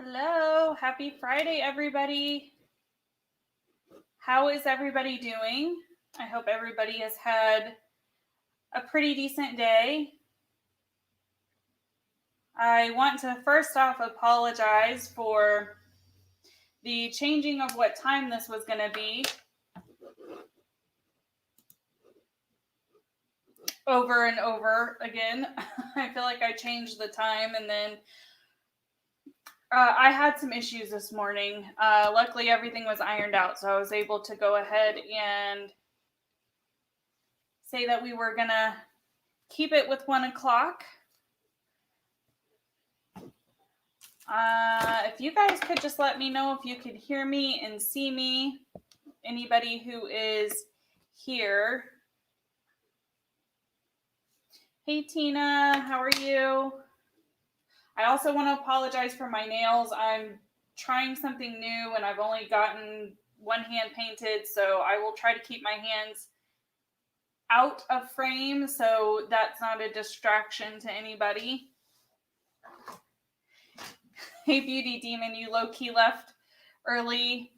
Hello, happy Friday, everybody. How is everybody doing? I hope everybody has had a pretty decent day. I want to first off apologize for the changing of what time this was going to be over and over again. I feel like I changed the time and then I had some issues this morning. Luckily, everything was ironed out, so I was able to go ahead and say that we were going to keep it with 1 o'clock. If you guys could just let me know if you could hear me and see me, anybody who is here. Hey, Tina, how are you? I also want to apologize for my nails. I'm trying something new and I've only gotten one hand painted, so I will try to keep my hands out of frame so that's not a distraction to anybody. Hey, Beauty Demon, you low-key left early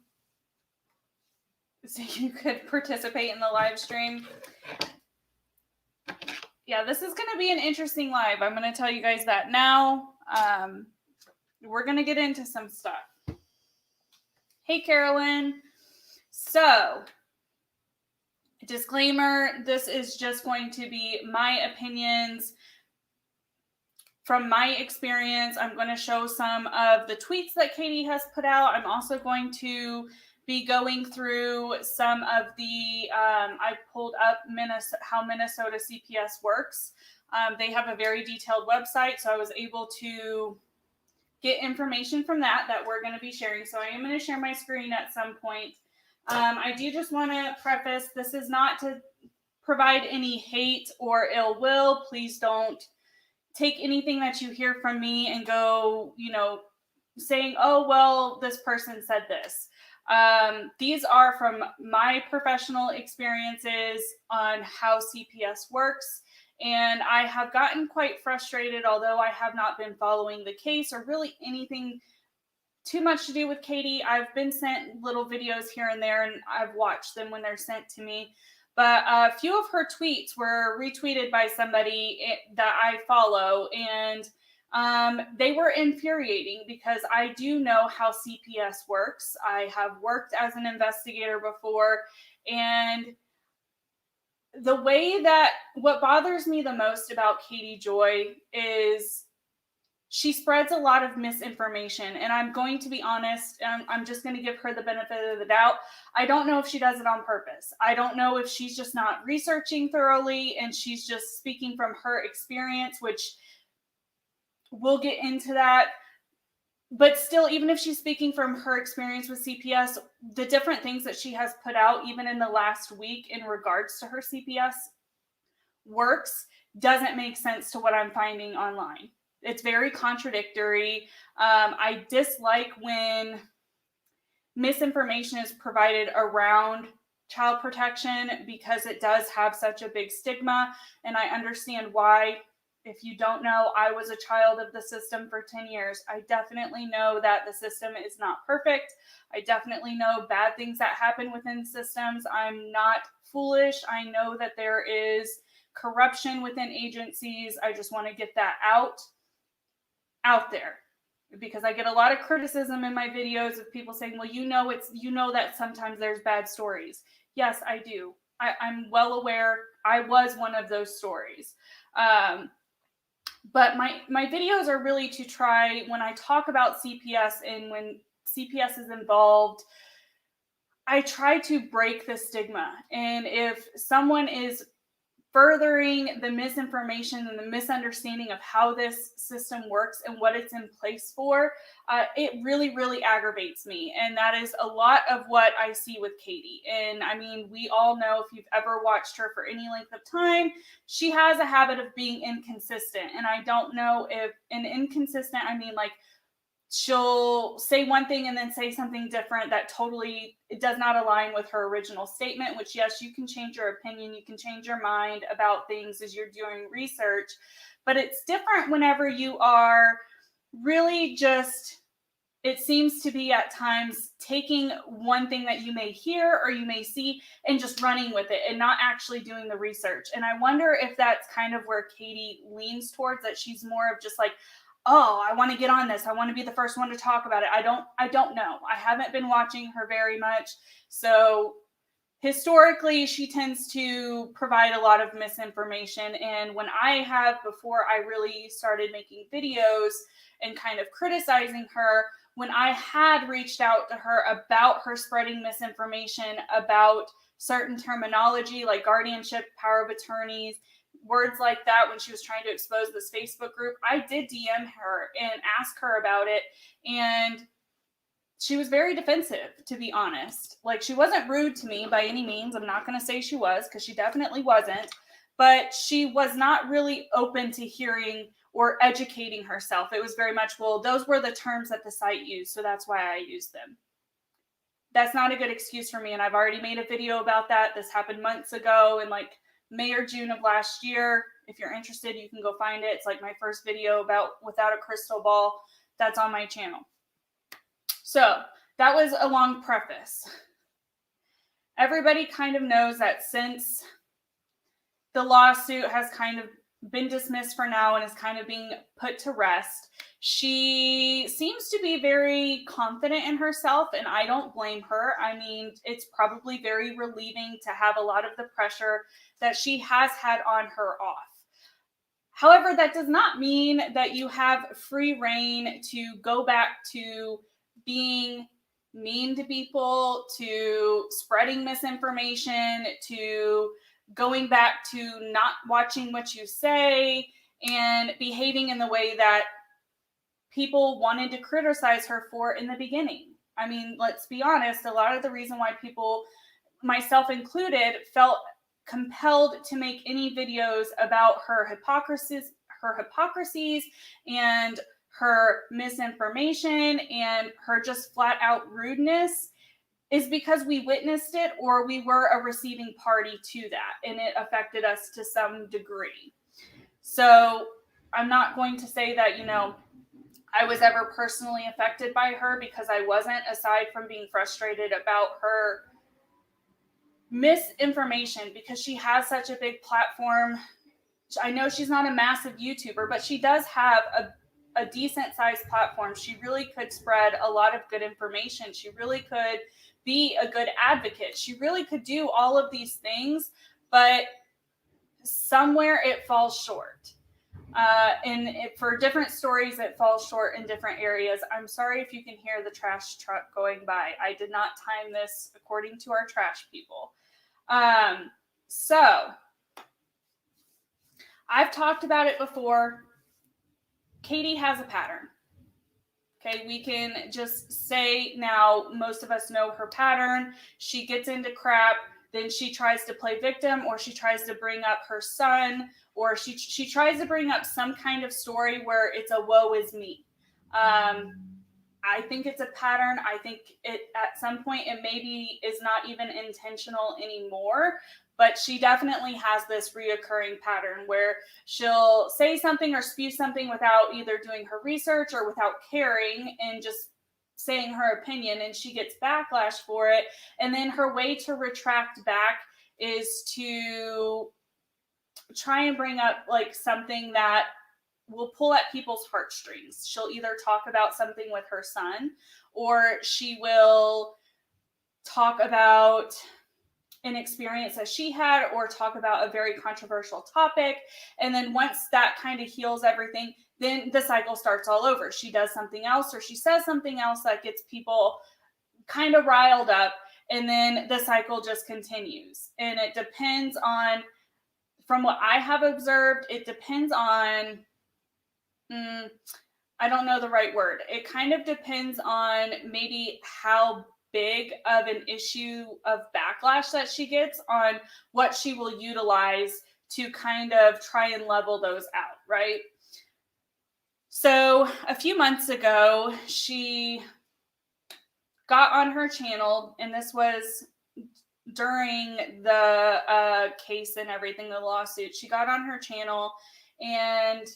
so you could participate in the live stream. Yeah, this is going to be an interesting live. I'm going to tell you guys that now. We're going to get into some stuff. Hey, Carolyn. So, disclaimer, this is just going to be my opinions from my experience. I'm going to show some of the tweets that Katie has put out. I'm also going to be going through some of the, I pulled up how Minnesota CPS works. They have a very detailed website, so I was able to get information from that we're going to be sharing. So I am going to share my screen at some point. I do just want to preface, this is not to provide any hate or ill will. Please don't take anything that you hear from me and go, saying, oh, well, this person said this. These are from my professional experiences on how CPS works. And I have gotten quite frustrated, although I have not been following the case or really anything too much to do with Katie. I've been sent little videos here and there, and I've watched them when they're sent to me. But a few of her tweets were retweeted by somebody that I follow, and they were infuriating because I do know how CPS works. I have worked as an investigator before, and the way that what bothers me the most about Katie Joy is she spreads a lot of misinformation, and I'm going to be honest. I'm just going to give her the benefit of the doubt. I don't know if she does it on purpose. I don't know if she's just not researching thoroughly and she's just speaking from her experience, which we'll get into that. But still, even if she's speaking from her experience with CPS, the different things that she has put out, even in the last week in regards to her CPS works, doesn't make sense to what I'm finding online. It's very contradictory. I dislike when misinformation is provided around child protection because it does have such a big stigma, and I understand why. If you don't know, I was a child of the system for 10 years. I definitely know that the system is not perfect. I definitely know bad things that happen within systems. I'm not foolish. I know that there is corruption within agencies. I just want to get that out there, because I get a lot of criticism in my videos of people saying, well, that sometimes there's bad stories. Yes, I do. I'm well aware I was one of those stories. But my videos are really to try, when I talk about CPS and when CPS is involved, I try to break the stigma. And if someone is furthering the misinformation and the misunderstanding of how this system works and what it's in place for, it really, really aggravates me. And that is a lot of what I see with Katie. And I mean, we all know, if you've ever watched her for any length of time, she has a habit of being inconsistent. And I don't know if an inconsistent, I mean, like, she'll say one thing and then say something different that totally does not align with her original statement, which, yes, you can change your opinion. You can change your mind about things as you're doing research. But it's different whenever you are really just it seems to be at times taking one thing that you may hear or you may see and just running with it and not actually doing the research. And I wonder if that's kind of where Katie leans towards, that she's more of just like, oh, I want to get on this. I want to be the first one to talk about it. I don't know. I haven't been watching her very much. So historically, she tends to provide a lot of misinformation. And before I really started making videos and kind of criticizing her, when I had reached out to her about her spreading misinformation about certain terminology like guardianship, power of attorneys, words like that, when she was trying to expose this Facebook group, I did DM her and ask her about it. And she was very defensive, to be honest. Like, she wasn't rude to me by any means. I'm not going to say she was, because she definitely wasn't. But she was not really open to hearing or educating herself. It was very much, well, those were the terms that the site used, so that's why I used them. That's not a good excuse for me, and I've already made a video about that. This happened months ago in like May or June of last year. If you're interested, you can go find it. It's like my first video about without a crystal ball. That's on my channel. So that was a long preface. Everybody kind of knows that since the lawsuit has kind of been dismissed for now and is kind of being put to rest, she seems to be very confident in herself, and I don't blame her. I mean, it's probably very relieving to have a lot of the pressure that she has had on her off. However, that does not mean that you have free reign to go back to being mean to people, to spreading misinformation, to going back to not watching what you say and behaving in the way that people wanted to criticize her for in the beginning. I mean, let's be honest, a lot of the reason why people, myself included, felt compelled to make any videos about her hypocrisies and her misinformation and her just flat out rudeness is because we witnessed it, or we were a receiving party to that, and it affected us to some degree. So I'm not going to say that, I was ever personally affected by her, because I wasn't, aside from being frustrated about her misinformation, because she has such a big platform. I know she's not a massive YouTuber, but she does have a decent sized platform. She really could spread a lot of good information. She really could be a good advocate. She really could do all of these things, but somewhere it falls short. For different stories, it falls short in different areas. I'm sorry if you can hear the trash truck going by. I did not time this according to our trash people. So I've talked about it before. Katie has a pattern. Okay, we can just say now, most of us know her pattern. She gets into crap, then she tries to play victim, or she tries to bring up her son, or she tries to bring up some kind of story where it's a woe is me. I think it's a pattern. I think at some point it maybe is not even intentional anymore, but she definitely has this reoccurring pattern where she'll say something or spew something without either doing her research or without caring, and just saying her opinion, and she gets backlash for it. And then her way to retract back is to try and bring up like something that will pull at people's heartstrings. She'll either talk about something with her son, or she will talk about an experience that she had, or talk about a very controversial topic. And then once that kind of heals everything, then the cycle starts all over. She does something else, or she says something else that gets people kind of riled up, and then the cycle just continues. And it depends on, from what I have observed, it depends on, I don't know the right word. It kind of depends on maybe how big of an issue of backlash that she gets, on what she will utilize to kind of try and level those out, right? So a few months ago, she got on her channel, and this was during the case and everything, the lawsuit. She got on her channel and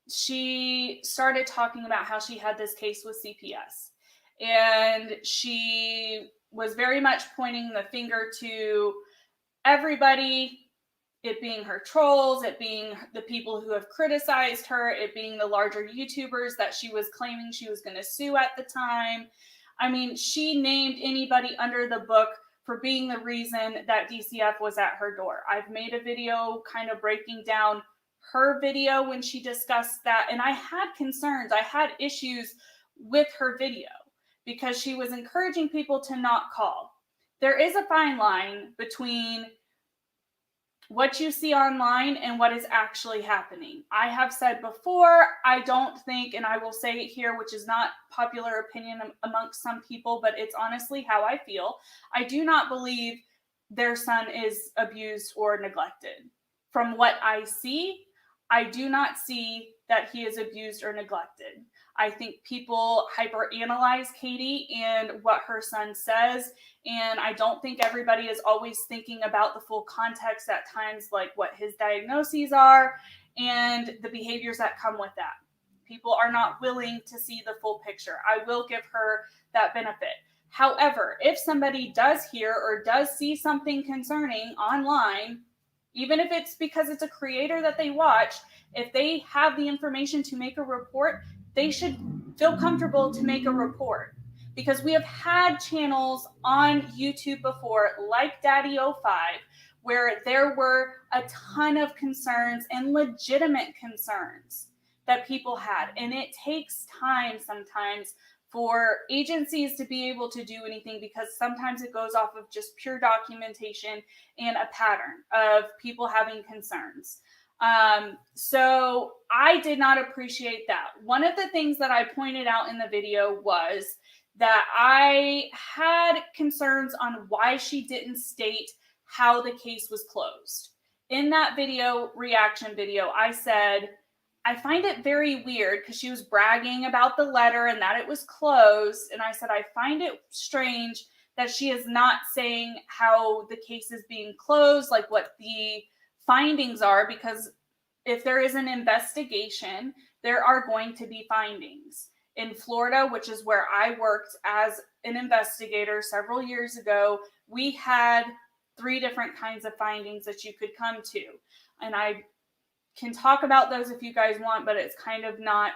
she started talking about how she had this case with CPS. And she was very much pointing the finger to everybody, it being her trolls, it being the people who have criticized her, it being the larger YouTubers that she was claiming she was going to sue at the time. I mean, she named anybody under the book for being the reason that DCF was at her door. I've made a video kind of breaking down her video when she discussed that, and I had concerns, I had issues with her video because she was encouraging people to not call. There is a fine line between what you see online and what is actually happening. I have said before, I don't think, and I will say it here, which is not popular opinion amongst some people, but it's honestly how I feel. I do not believe their son is abused or neglected. From what I see, I do not see that he is abused or neglected. I think people hyperanalyze Katie and what her son says, and I don't think everybody is always thinking about the full context at times, like what his diagnoses are and the behaviors that come with that. People are not willing to see the full picture. I will give her that benefit. However, if somebody does hear or does see something concerning online, even if it's because it's a creator that they watch, if they have the information to make a report, they should feel comfortable to make a report. Because we have had channels on YouTube before, like Daddy05, where there were a ton of concerns and legitimate concerns that people had. And it takes time sometimes for agencies to be able to do anything, because sometimes it goes off of just pure documentation and a pattern of people having concerns. So I did not appreciate that. One of the things that I pointed out in the video was that I had concerns on why she didn't state how the case was closed. In that video, reaction video, I said, I find it very weird, because she was bragging about the letter and that it was closed. And I said, I find it strange that she is not saying how the case is being closed, like what the findings are, because if there is an investigation, there are going to be findings. In Florida, which is where I worked as an investigator several years ago, we had 3 different kinds of findings that you could come to. And I can talk about those if you guys want, but it's kind of not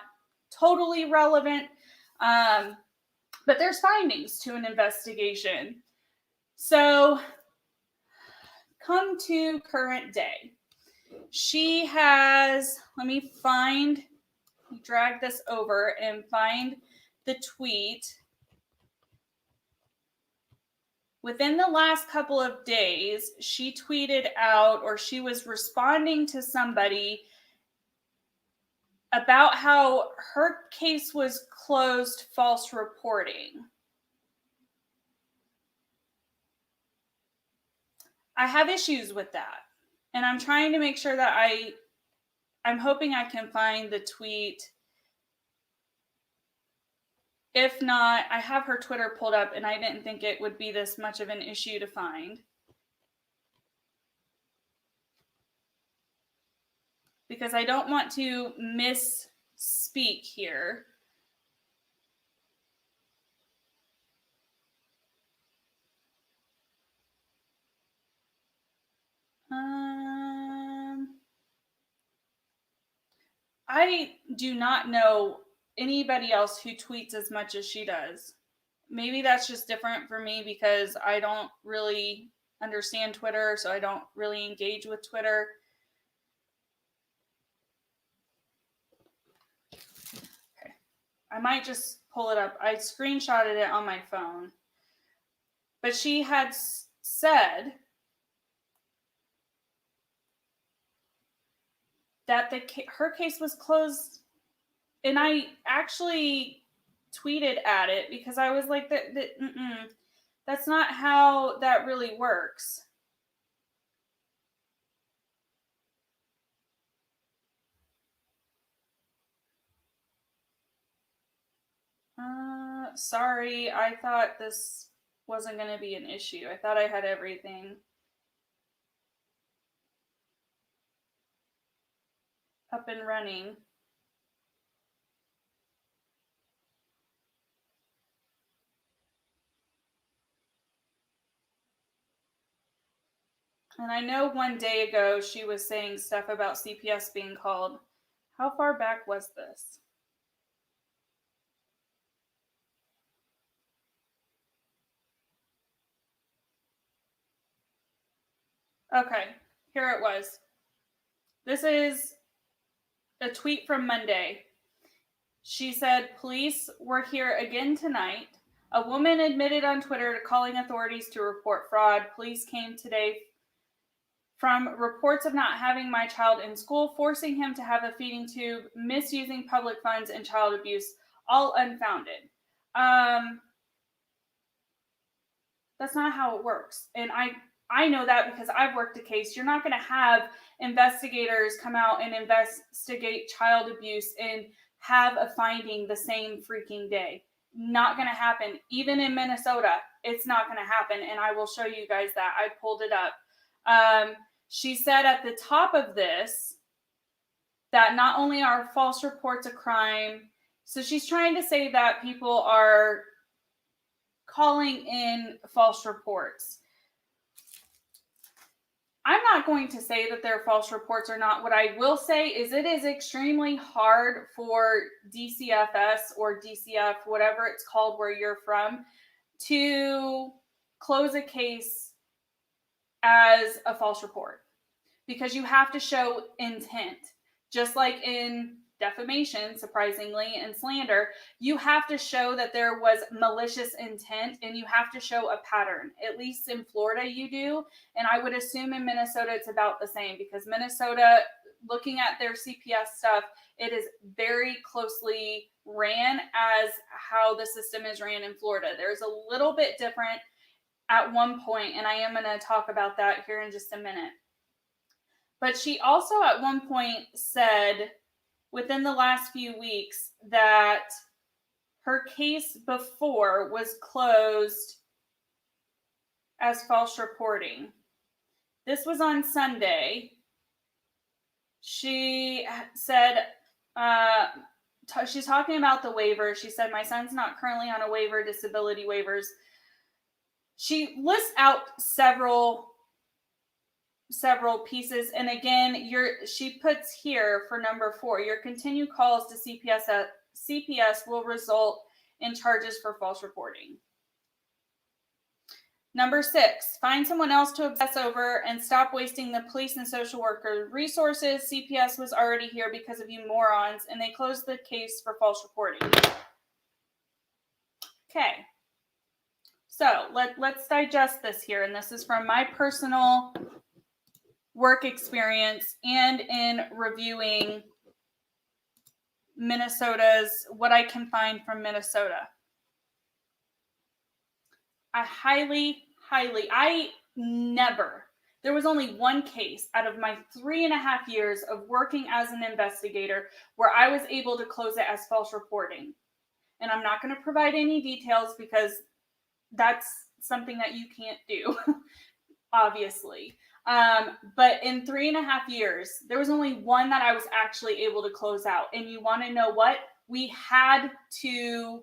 totally relevant. But there's findings to an investigation. So come to current day. She has, let me drag this over and find the tweet. Within the last couple of days, she tweeted out, or she was responding to somebody about how her case was closed, false reporting. I have issues with that. And I'm trying to make sure that I'm hoping I can find the tweet. If not, I have her Twitter pulled up, and I didn't think it would be this much of an issue to find, because I don't want to misspeak here. I do not know anybody else who tweets as much as she does. Maybe that's just different for me because I don't really understand Twitter, so I don't really engage with Twitter. Okay. I might just pull it up. I screenshotted it on my phone. But she had said that her case was closed, and I actually tweeted at it because I was like, that's not how that really works. Sorry, I thought this wasn't going to be an issue. I thought I had everything up and running. And I know one day ago she was saying stuff about CPS being called. How far back was this? Okay, here it was. This is a tweet from Monday. She said, police were here again tonight. A woman admitted on Twitter to calling authorities to report fraud. Police came today from reports of not having my child in school, forcing him to have a feeding tube, misusing public funds, and child abuse, all unfounded. That's not how it works. And I know that because I've worked a case. You're not going to have investigators come out and investigate child abuse and have a finding the same freaking day. Not going to happen. Even in Minnesota, it's not going to happen. And I will show you guys that. I pulled it up. She said at the top of this that not only are false reports a crime, so she's trying to say that people are calling in false reports. I'm not going to say that they're false reports or not. What I will say is it is extremely hard for DCFS or DCF, whatever it's called where you're from, to close a case as a false report because you have to show intent. Just like in defamation, surprisingly, and slander, you have to show that there was malicious intent and you have to show a pattern. At least in Florida you do, and I would assume in Minnesota it's about the same because Minnesota, looking at their CPS stuff, it is very closely ran as how the system is ran in Florida. There's a little bit different at one point, and I am going to talk about that here in just a minute. But she also at one point said within the last few weeks that her case before was closed as false reporting. This was on Sunday. She said, she's talking about the waiver. She said, my son's not currently on a waiver, disability waivers. She lists out several pieces. And again, she puts here for number 4, your continued calls to CPS will result in charges for false reporting. Number 6, find someone else to obsess over and stop wasting the police and social worker resources. CPS was already here because of you morons, and they closed the case for false reporting. Okay. So let's digest this here. And this is from my personal work experience and in reviewing Minnesota's, what I can find from Minnesota. There was only one case out of my 3.5 years of working as an investigator where I was able to close it as false reporting. And I'm not going to provide any details because that's something that you can't do, obviously. But in 3.5 years, there was only one that I was actually able to close out. And you want to know what? We had to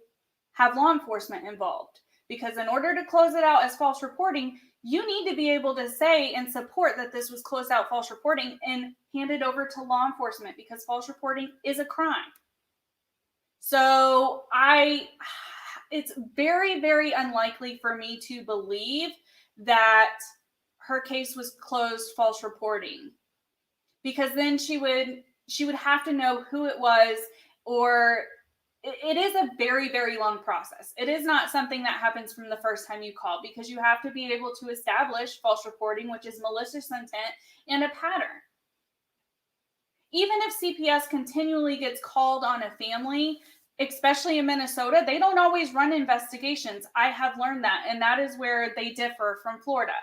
have law enforcement involved because in order to close it out as false reporting, you need to be able to say and support that this was closed out false reporting and hand it over to law enforcement because false reporting is a crime. So it's very, very unlikely for me to believe that her case was closed false reporting because then she would have to know who it was, or it is a very, very long process. It is not something that happens from the first time you call because you have to be able to establish false reporting, which is malicious intent, and a pattern. Even if CPS continually gets called on a family, especially in Minnesota, they don't always run investigations. I have learned that, and that is where they differ from Florida.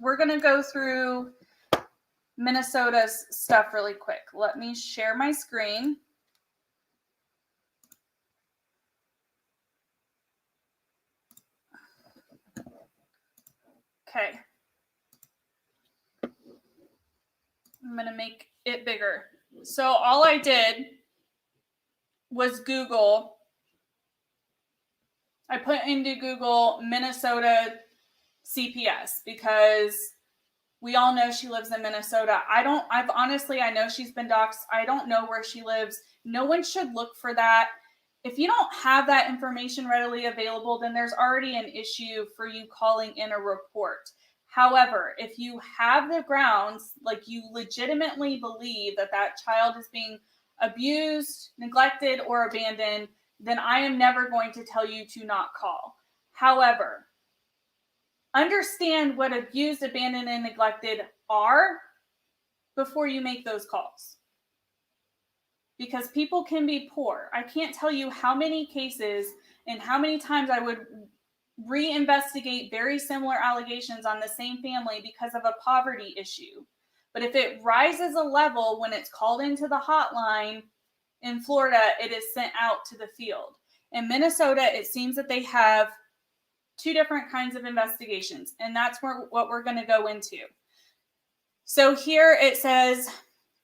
We're going to go through Minnesota's stuff really quick. Let me share my screen. Okay. I'm going to make it bigger. So all I did was Google I put into Google Minnesota CPS because we all know she lives in Minnesota. I know she's been doxxed. I don't know where she lives. No one should look for that. If you don't have that information readily available, then there's already an issue for you calling in a report. However, if you have the grounds, like you legitimately believe that that child is being abused, neglected, or abandoned, then I am never going to tell you to not call. However, understand what abused, abandoned, and neglected are before you make those calls. Because people can be poor. I can't tell you how many cases and how many times I would reinvestigate very similar allegations on the same family because of a poverty issue. But if it rises a level when it's called into the hotline in Florida, it is sent out to the field. In Minnesota, it seems that they have two different kinds of investigations, and that's what we're going to go into. So here it says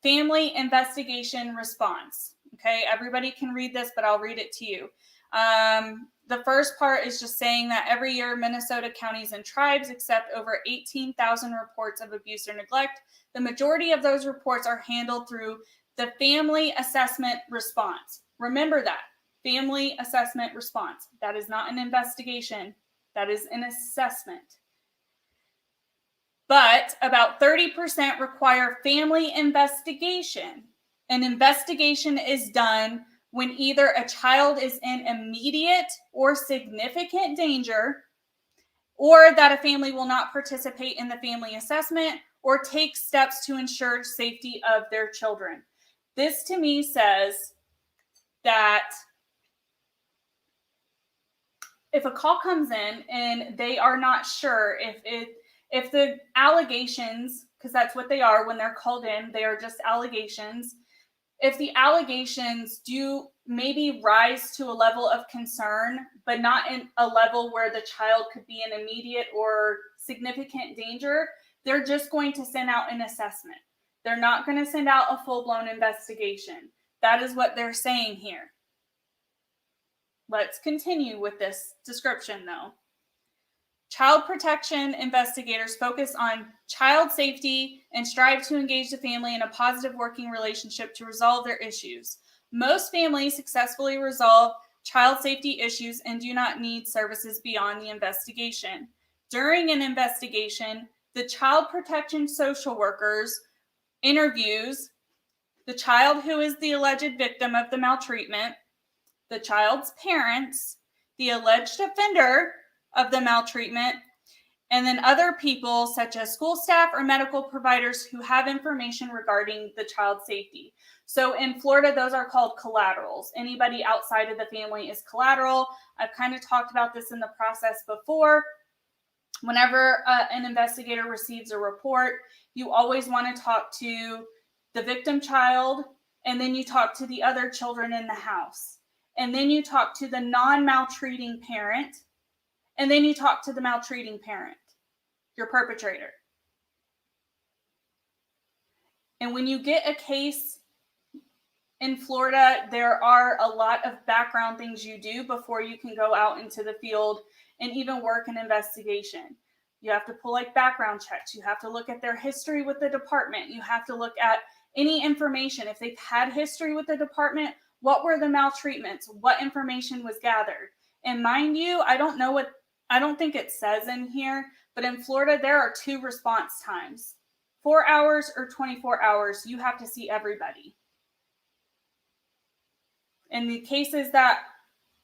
family investigation response. Okay, everybody can read this, but I'll read it to you. The first part is just saying that every year Minnesota counties and tribes accept over 18,000 reports of abuse or neglect. The majority of those reports are handled through the family assessment response. Remember that, family assessment response. That is not an investigation. That is an assessment. But about 30% require family investigation. An investigation is done when either a child is in immediate or significant danger, or that a family will not participate in the family assessment or take steps to ensure safety of their children. This to me says that if a call comes in and they are not sure if the allegations, because that's what they are when they're called in, they are just allegations. If the allegations do maybe rise to a level of concern, but not in a level where the child could be in immediate or significant danger, they're just going to send out an assessment. They're not going to send out a full-blown investigation. That is what they're saying here. Let's continue with this description, though. Child protection investigators focus on child safety and strive to engage the family in a positive working relationship to resolve their issues. Most families successfully resolve child safety issues and do not need services beyond the investigation. During an investigation, the child protection social workers interviews the child who is the alleged victim of the maltreatment, the child's parents, the alleged offender of the maltreatment, and then other people such as school staff or medical providers who have information regarding the child's safety. So in Florida, those are called collaterals. Anybody outside of the family is collateral. I've kind of talked about this in the process before. Whenever an investigator receives a report, you always want to talk to the victim child, and then you talk to the other children in the house. And then you talk to the non-maltreating parent, and then you talk to the maltreating parent, your perpetrator. And when you get a case in Florida, there are a lot of background things you do before you can go out into the field and even work an investigation. You have to pull like background checks. You have to look at their history with the department. You have to look at any information. If they've had history with the department, what were the maltreatments? What information was gathered? And mind you, I don't think it says in here, but in Florida, there are 2 response times, 4 hours or 24 hours. You have to see everybody. And the cases that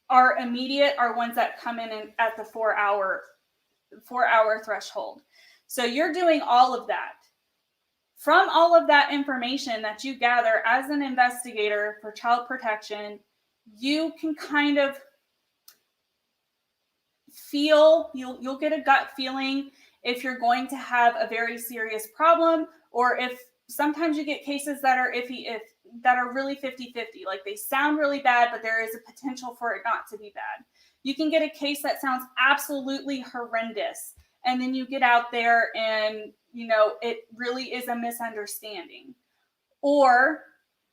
are immediate are ones that come in at the 4 hour threshold. So you're doing all of that. From all of that information that you gather as an investigator for child protection, you can kind of feel, you'll get a gut feeling if you're going to have a very serious problem, or if sometimes you get cases that are iffy, that are really 50-50, like they sound really bad, but there is a potential for it not to be bad. You can get a case that sounds absolutely horrendous, and then you get out there and, it really is a misunderstanding. Or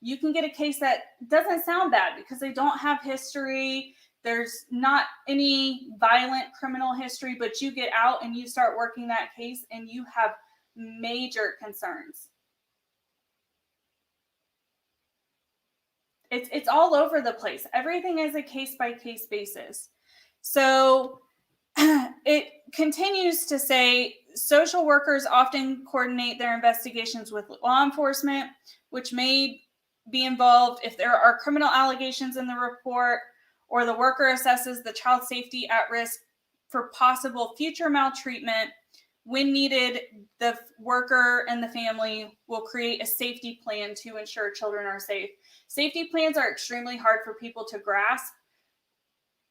you can get a case that doesn't sound bad because they don't have history, there's not any violent criminal history, but you get out and you start working that case and you have major concerns. It's all over the place. Everything is a case-by-case basis. So it continues to say social workers often coordinate their investigations with law enforcement, which may be involved if there are criminal allegations in the report, or the worker assesses the child's safety at risk for possible future maltreatment. When needed, the worker and the family will create a safety plan to ensure children are safe. Safety plans are extremely hard for people to grasp.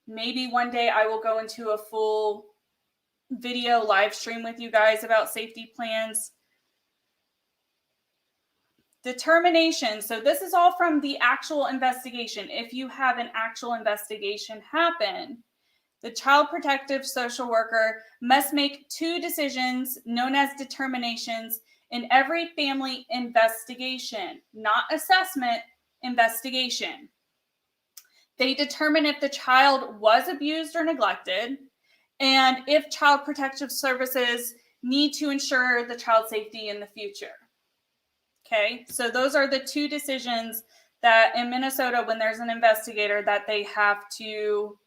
Maybe one day I will go into a full video live stream with you guys about safety plans. Determination. So this is all from the actual investigation. If you have an actual investigation happen, the child protective social worker must make 2 decisions known as determinations in every family investigation, not assessment, investigation. They determine if the child was abused or neglected, and if child protective services need to ensure the child's safety in the future. Okay, so those are the 2 decisions that in Minnesota, when there's an investigator, that they have to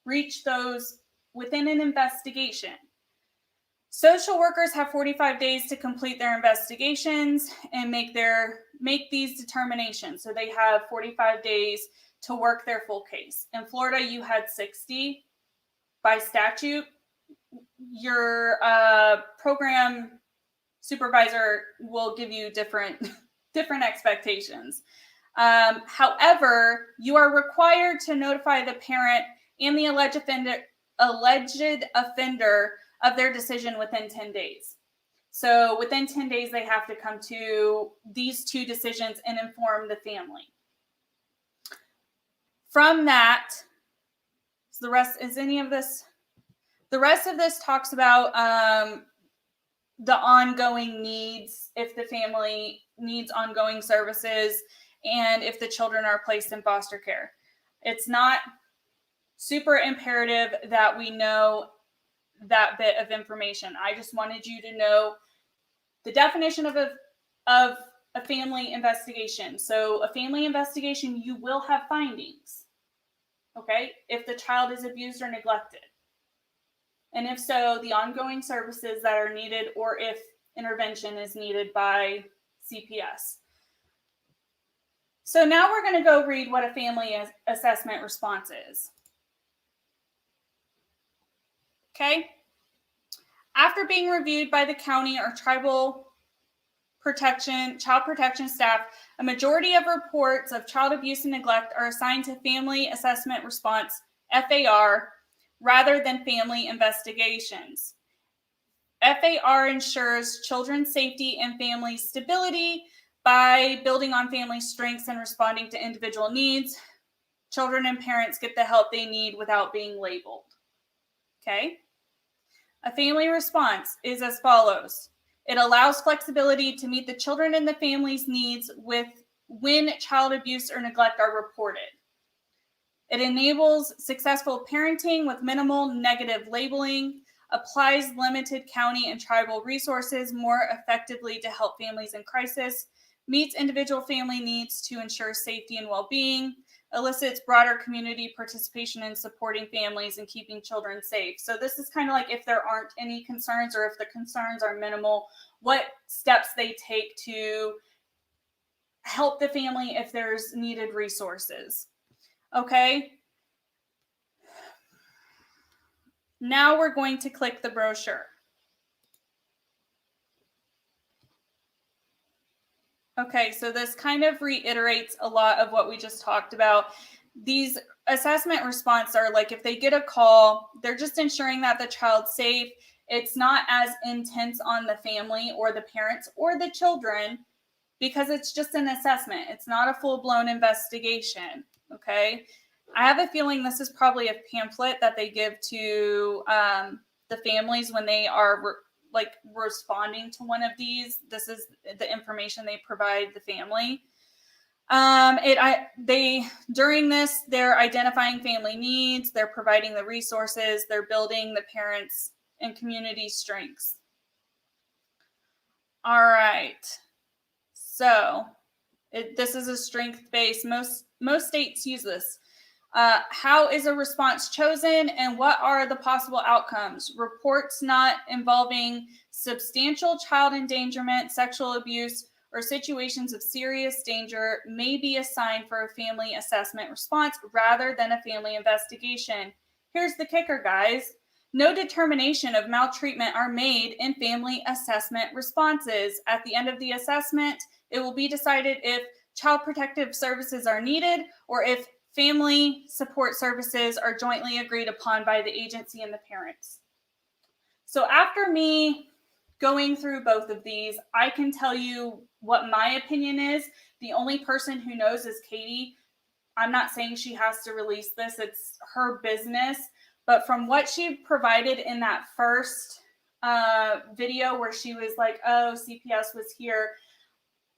reach those within an investigation. Social workers have 45 days to complete their investigations and make these determinations. So they have 45 days to work their full case. In Florida, you had 60. By statute, your program supervisor will give you different expectations. However, you are required to notify the parent and the alleged offender of their decision within 10 days. So within 10 days, they have to come to these 2 decisions and inform the family. From that, so the rest of this talks about the ongoing needs, if the family needs ongoing services, and if the children are placed in foster care. It's not super imperative that we know that bit of information. I just wanted you to know the definition of a family investigation. So a family investigation, you will have findings, okay, if the child is abused or neglected. And if so, the ongoing services that are needed, or if intervention is needed by CPS. So now we're going to go read what a family assessment response is. Okay. After being reviewed by the county or child protection staff, a majority of reports of child abuse and neglect are assigned to Family Assessment Response, FAR, rather than family investigations. FAR ensures children's safety and family stability by building on family strengths and responding to individual needs. Children and parents get the help they need without being labeled. Okay? A family response is as follows. It allows flexibility to meet the children and the family's needs when child abuse or neglect are reported. It enables successful parenting with minimal negative labeling, applies limited county and tribal resources more effectively to help families in crisis, meets individual family needs to ensure safety and well-being, elicits broader community participation in supporting families and keeping children safe. So this is kind of like if there aren't any concerns, or if the concerns are minimal, what steps they take to help the family if there's needed resources. Okay. Now we're going to click the brochure. Okay, so this kind of reiterates a lot of what we just talked about. These assessment response are like if they get a call, they're just ensuring that the child's safe. It's not as intense on the family or the parents or the children because it's just an assessment. It's not a full-blown investigation, okay? I have a feeling this is probably a pamphlet that they give to the families when they are responding to one of these. This is the information they provide the family. During this, they're identifying family needs, they're providing the resources, they're building the parents and community strengths. All right. So this is a strength-based. Most states use this. How is a response chosen and what are the possible outcomes? Reports not involving substantial child endangerment, sexual abuse, or situations of serious danger may be assigned for a family assessment response rather than a family investigation. Here's the kicker, guys. No determination of maltreatment are made in family assessment responses. At the end of the assessment, it will be decided if child protective services are needed or if family support services are jointly agreed upon by the agency and the parents. So after me going through both of these, I can tell you what my opinion is. The only person who knows is Katie. I'm not saying she has to release this. It's her business. But from what she provided in that first video where she was like, oh, CPS was here,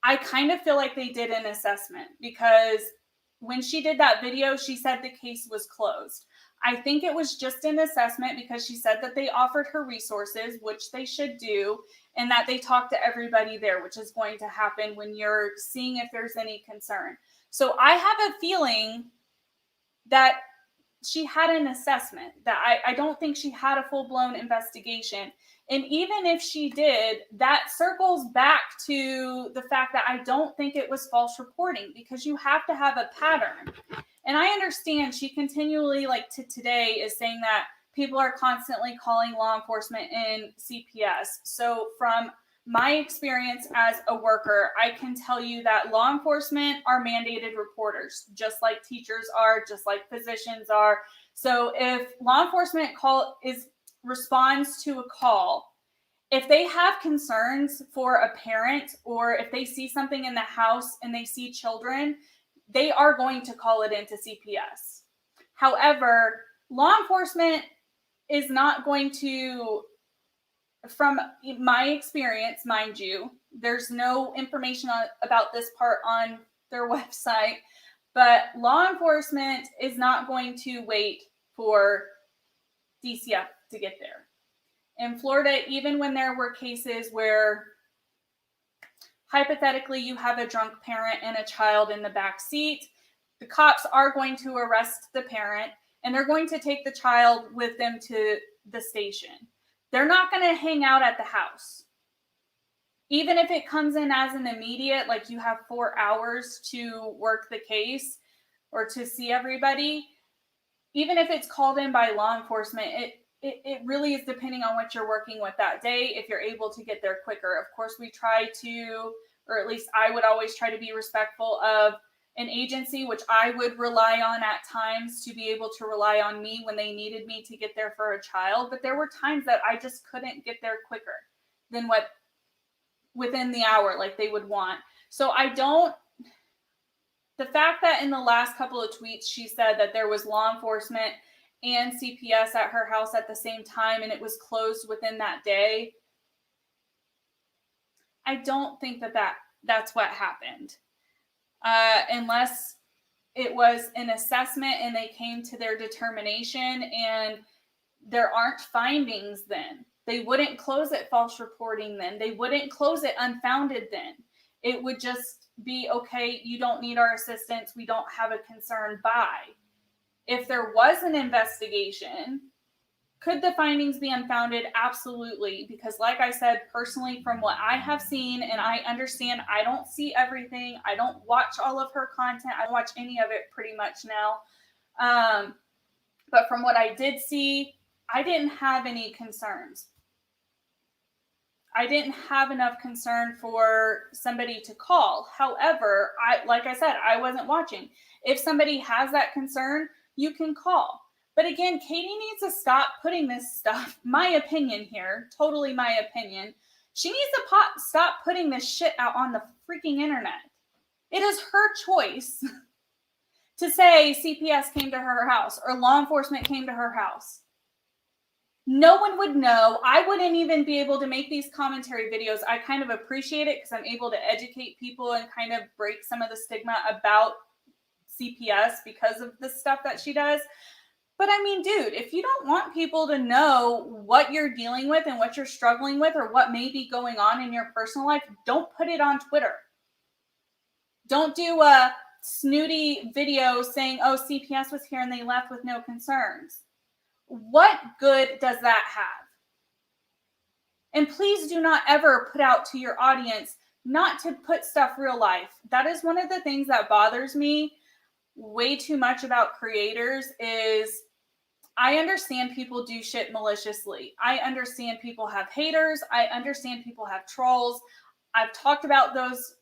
I kind of feel like they did an assessment because when she did that video, she said the case was closed. I think it was just an assessment because she said that they offered her resources, which they should do, and that they talked to everybody there, which is going to happen when you're seeing if there's any concern. So I have a feeling that she had an assessment, that I don't think she had a full-blown investigation. And even if she did, that circles back to the fact that I don't think it was false reporting because you have to have a pattern. And I understand she continually, like to today, is saying that people are constantly calling law enforcement in CPS. So from my experience as a worker, I can tell you that law enforcement are mandated reporters, just like teachers are, just like physicians are. So if law enforcement responds to a call, if they have concerns for a parent or if they see something in the house and they see children, they are going to call it into CPS. However, law enforcement is not going to, from my experience, mind you, there's no information about this part on their website, but law enforcement is not going to wait for DCF to get there. In Florida, even when there were cases where hypothetically you have a drunk parent and a child in the back seat, the cops are going to arrest the parent and they're going to take the child with them to the station. They're not going to hang out at the house. Even if it comes in as an immediate, like you have 4 hours to work the case or to see everybody, even if it's called in by law enforcement, it really is depending on what you're working with that day, if you're able to get there quicker. Of course, we try to, or at least I would always try to be respectful of an agency, which I would rely on at times to be able to rely on me when they needed me to get there for a child. But there were times that I just couldn't get there quicker than what within the hour like they would want. So the fact that in the last couple of tweets, she said that there was law enforcement and CPS at her house at the same time and it was closed within that day, I don't think that's what happened. Unless it was an assessment and they came to their determination and there aren't findings then. They wouldn't close it false reporting then. They wouldn't close it unfounded then. It would just be, okay, you don't need our assistance. We don't have a concern. Bye. If there was an investigation, could the findings be unfounded? Absolutely. Because like I said, personally, from what I have seen, and I understand I don't see everything. I don't watch all of her content. I don't watch any of it pretty much now. But from what I did see, I didn't have any concerns. I didn't have enough concern for somebody to call. However, like I said, I wasn't watching. If somebody has that concern, you can call. But again, Katie needs to stop putting this stuff, my opinion here, totally my opinion. She needs to stop putting this shit out on the freaking internet. It is her choice to say CPS came to her house or law enforcement came to her house. No one would know. I wouldn't even be able to make these commentary videos. I kind of appreciate it because I'm able to educate people and kind of break some of the stigma about CPS because of the stuff that she does. But I mean, dude, if you don't want people to know what you're dealing with and what you're struggling with or what may be going on in your personal life, don't put it on Twitter. Don't do a snooty video saying, oh, CPS was here and they left with no concerns. What good does that have? And please do not ever put out to your audience not to put stuff real life. That is one of the things that bothers me way too much about creators is I understand people do shit maliciously. I understand people have haters. I understand people have trolls. I've talked about those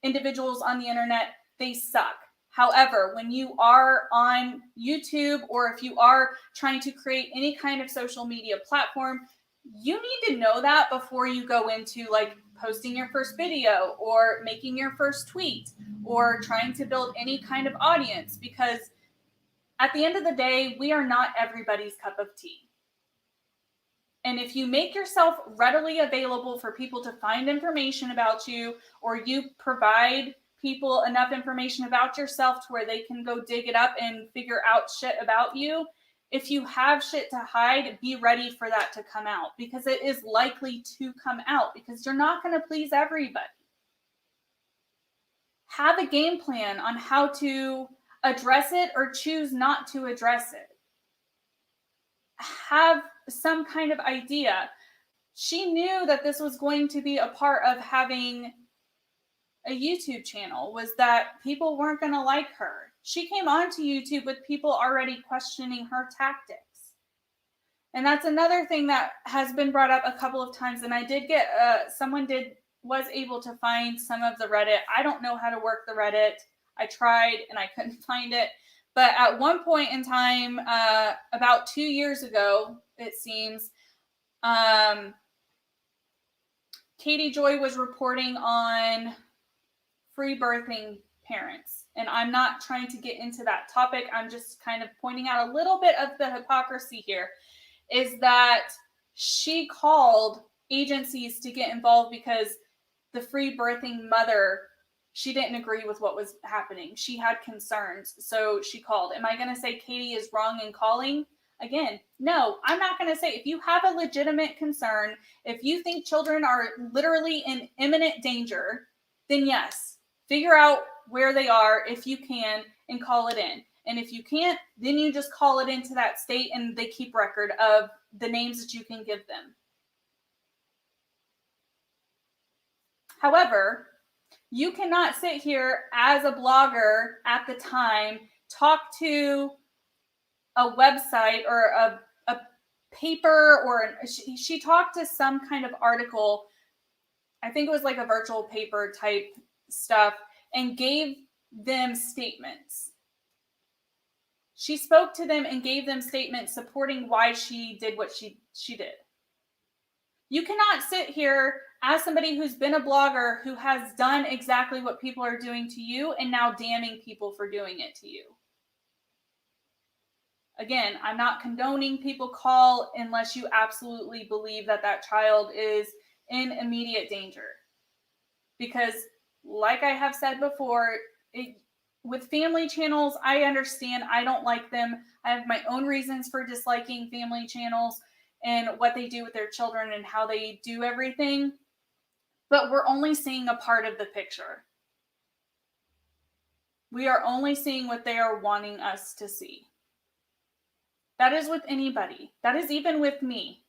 individuals on the internet. They suck. However, when you are on YouTube or if you are trying to create any kind of social media platform, you need to know that before you go into like posting your first video or making your first tweet or trying to build any kind of audience, because at the end of the day, we are not everybody's cup of tea. And if you make yourself readily available for people to find information about you, or you provide people enough information about yourself to where they can go dig it up and figure out shit about you, if you have shit to hide, be ready for that to come out, because it is likely to come out, because you're not going to please everybody. Have a game plan on how to address it or choose not to address it. Have some kind of idea. She knew that this was going to be a part of having a YouTube channel, was that people weren't going to like her. She came onto YouTube with people already questioning her tactics. And that's another thing that has been brought up a couple of times. And I did get, was able to find some of the Reddit. I don't know how to work the Reddit. I tried and I couldn't find it. But at one point in time, about 2 years ago, it seems, Katie Joy was reporting on free birthing parents. And I'm not trying to get into that topic. I'm just kind of pointing out a little bit of the hypocrisy here, is that she called agencies to get involved because the free birthing mother, she didn't agree with what was happening. She had concerns, so she called. Am I going to say Katie is wrong in calling? Again, no, I'm not going to say. If you have a legitimate concern, if you think children are literally in imminent danger, then yes, figure out where they are if you can and call it in. And if you can't, then you just call it into that state and they keep record of the names that you can give them. However, you cannot sit here as a blogger at the time, talk to a website or a paper, or she talked to some kind of article. I think it was like a virtual paper type stuff, and gave them statements. She spoke to them and gave them statements supporting why she did what she did. You cannot sit here as somebody who's been a blogger who has done exactly what people are doing to you and now damning people for doing it to you. Again, I'm not condoning people call unless you absolutely believe that that child is in immediate danger. Because like I have said before, with family channels, I understand. I don't like them. I have my own reasons for disliking family channels and what they do with their children and how they do everything. But we're only seeing a part of the picture. We are only seeing what they are wanting us to see. That is with anybody. That is even with me.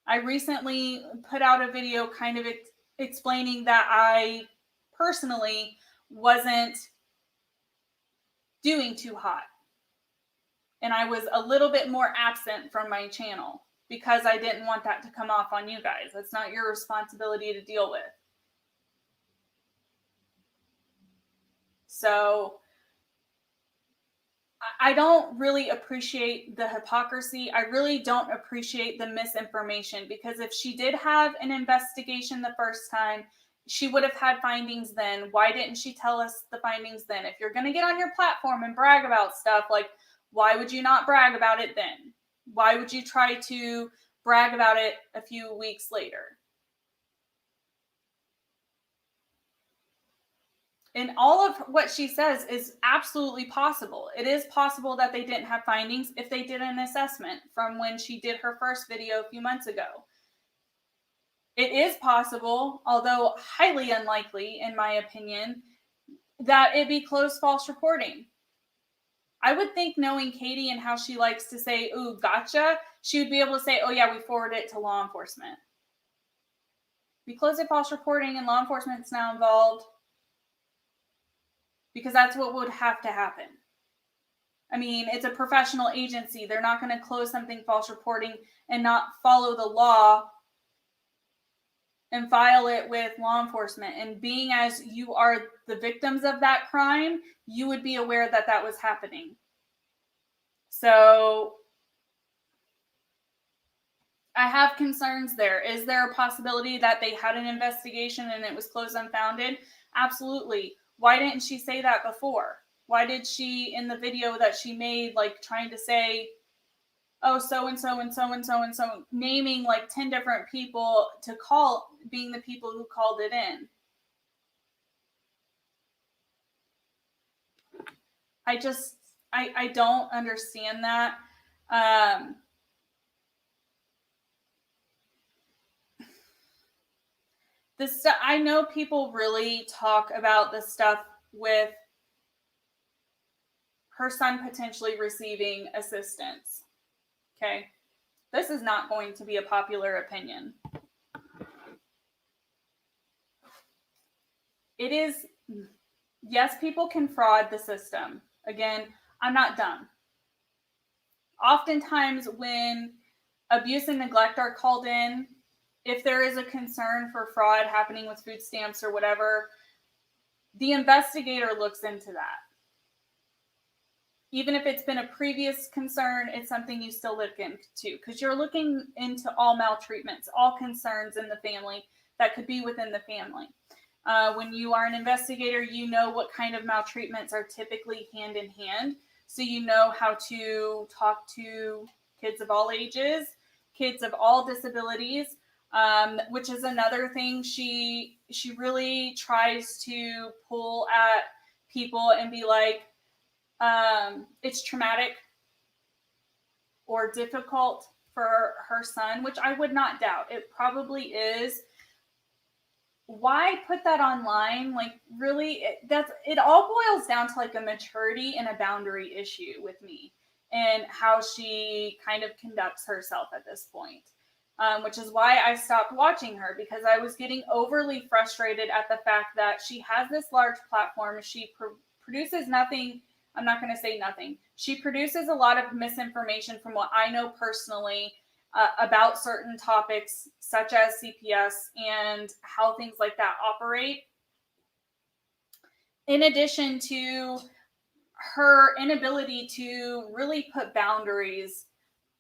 I recently put out a video kind of explaining that I personally wasn't doing too hot. And I was a little bit more absent from my channel because I didn't want that to come off on you guys. That's not your responsibility to deal with. So I don't really appreciate the hypocrisy. I really don't appreciate the misinformation, because if she did have an investigation the first time, she would have had findings then. Why didn't she tell us the findings then? If you're going to get on your platform and brag about stuff, like, why would you not brag about it then? Why would you try to brag about it a few weeks later? And all of what she says is absolutely possible. It is possible that they didn't have findings if they did an assessment from when she did her first video a few months ago. It is possible, although highly unlikely, in my opinion, that it be closed false reporting. I would think, knowing Katie and how she likes to say, ooh, gotcha, she would be able to say, oh yeah, we forwarded it to law enforcement. We closed it false reporting and law enforcement's now involved, because that's what would have to happen. I mean, it's a professional agency. They're not going to close something false reporting and not follow the law and file it with law enforcement. And being as you are the victims of that crime, you would be aware that that was happening. So I have concerns there. Is there a possibility that they had an investigation and it was closed unfounded? Absolutely. Why didn't she say that before? Why did she, in the video that she made, like trying to say, oh, so-and-so and so-and-so and so, naming like 10 different people to call, being the people who called it in? I don't understand that. I know people really talk about the stuff with her son potentially receiving assistance. Okay. This is not going to be a popular opinion. It is, yes, people can fraud the system. Again, I'm not dumb. Oftentimes when abuse and neglect are called in, if there is a concern for fraud happening with food stamps or whatever, the investigator looks into that. Even if it's been a previous concern, it's something you still look into, because you're looking into all maltreatments, all concerns in the family that could be within the family. When you are an investigator, you know what kind of maltreatments are typically hand in hand. So you know how to talk to kids of all ages, kids of all disabilities, which is another thing she really tries to pull at people and be like, it's traumatic or difficult for her son, which I would not doubt. It probably is. Why put that online? Like, really, it all boils down to like a maturity and a boundary issue with me, and how she kind of conducts herself at this point. Which is why I stopped watching her, because I was getting overly frustrated at the fact that she has this large platform. She produces nothing. I'm not going to say nothing. She produces a lot of misinformation from what I know personally about certain topics, such as CPS and how things like that operate. In addition to her inability to really put boundaries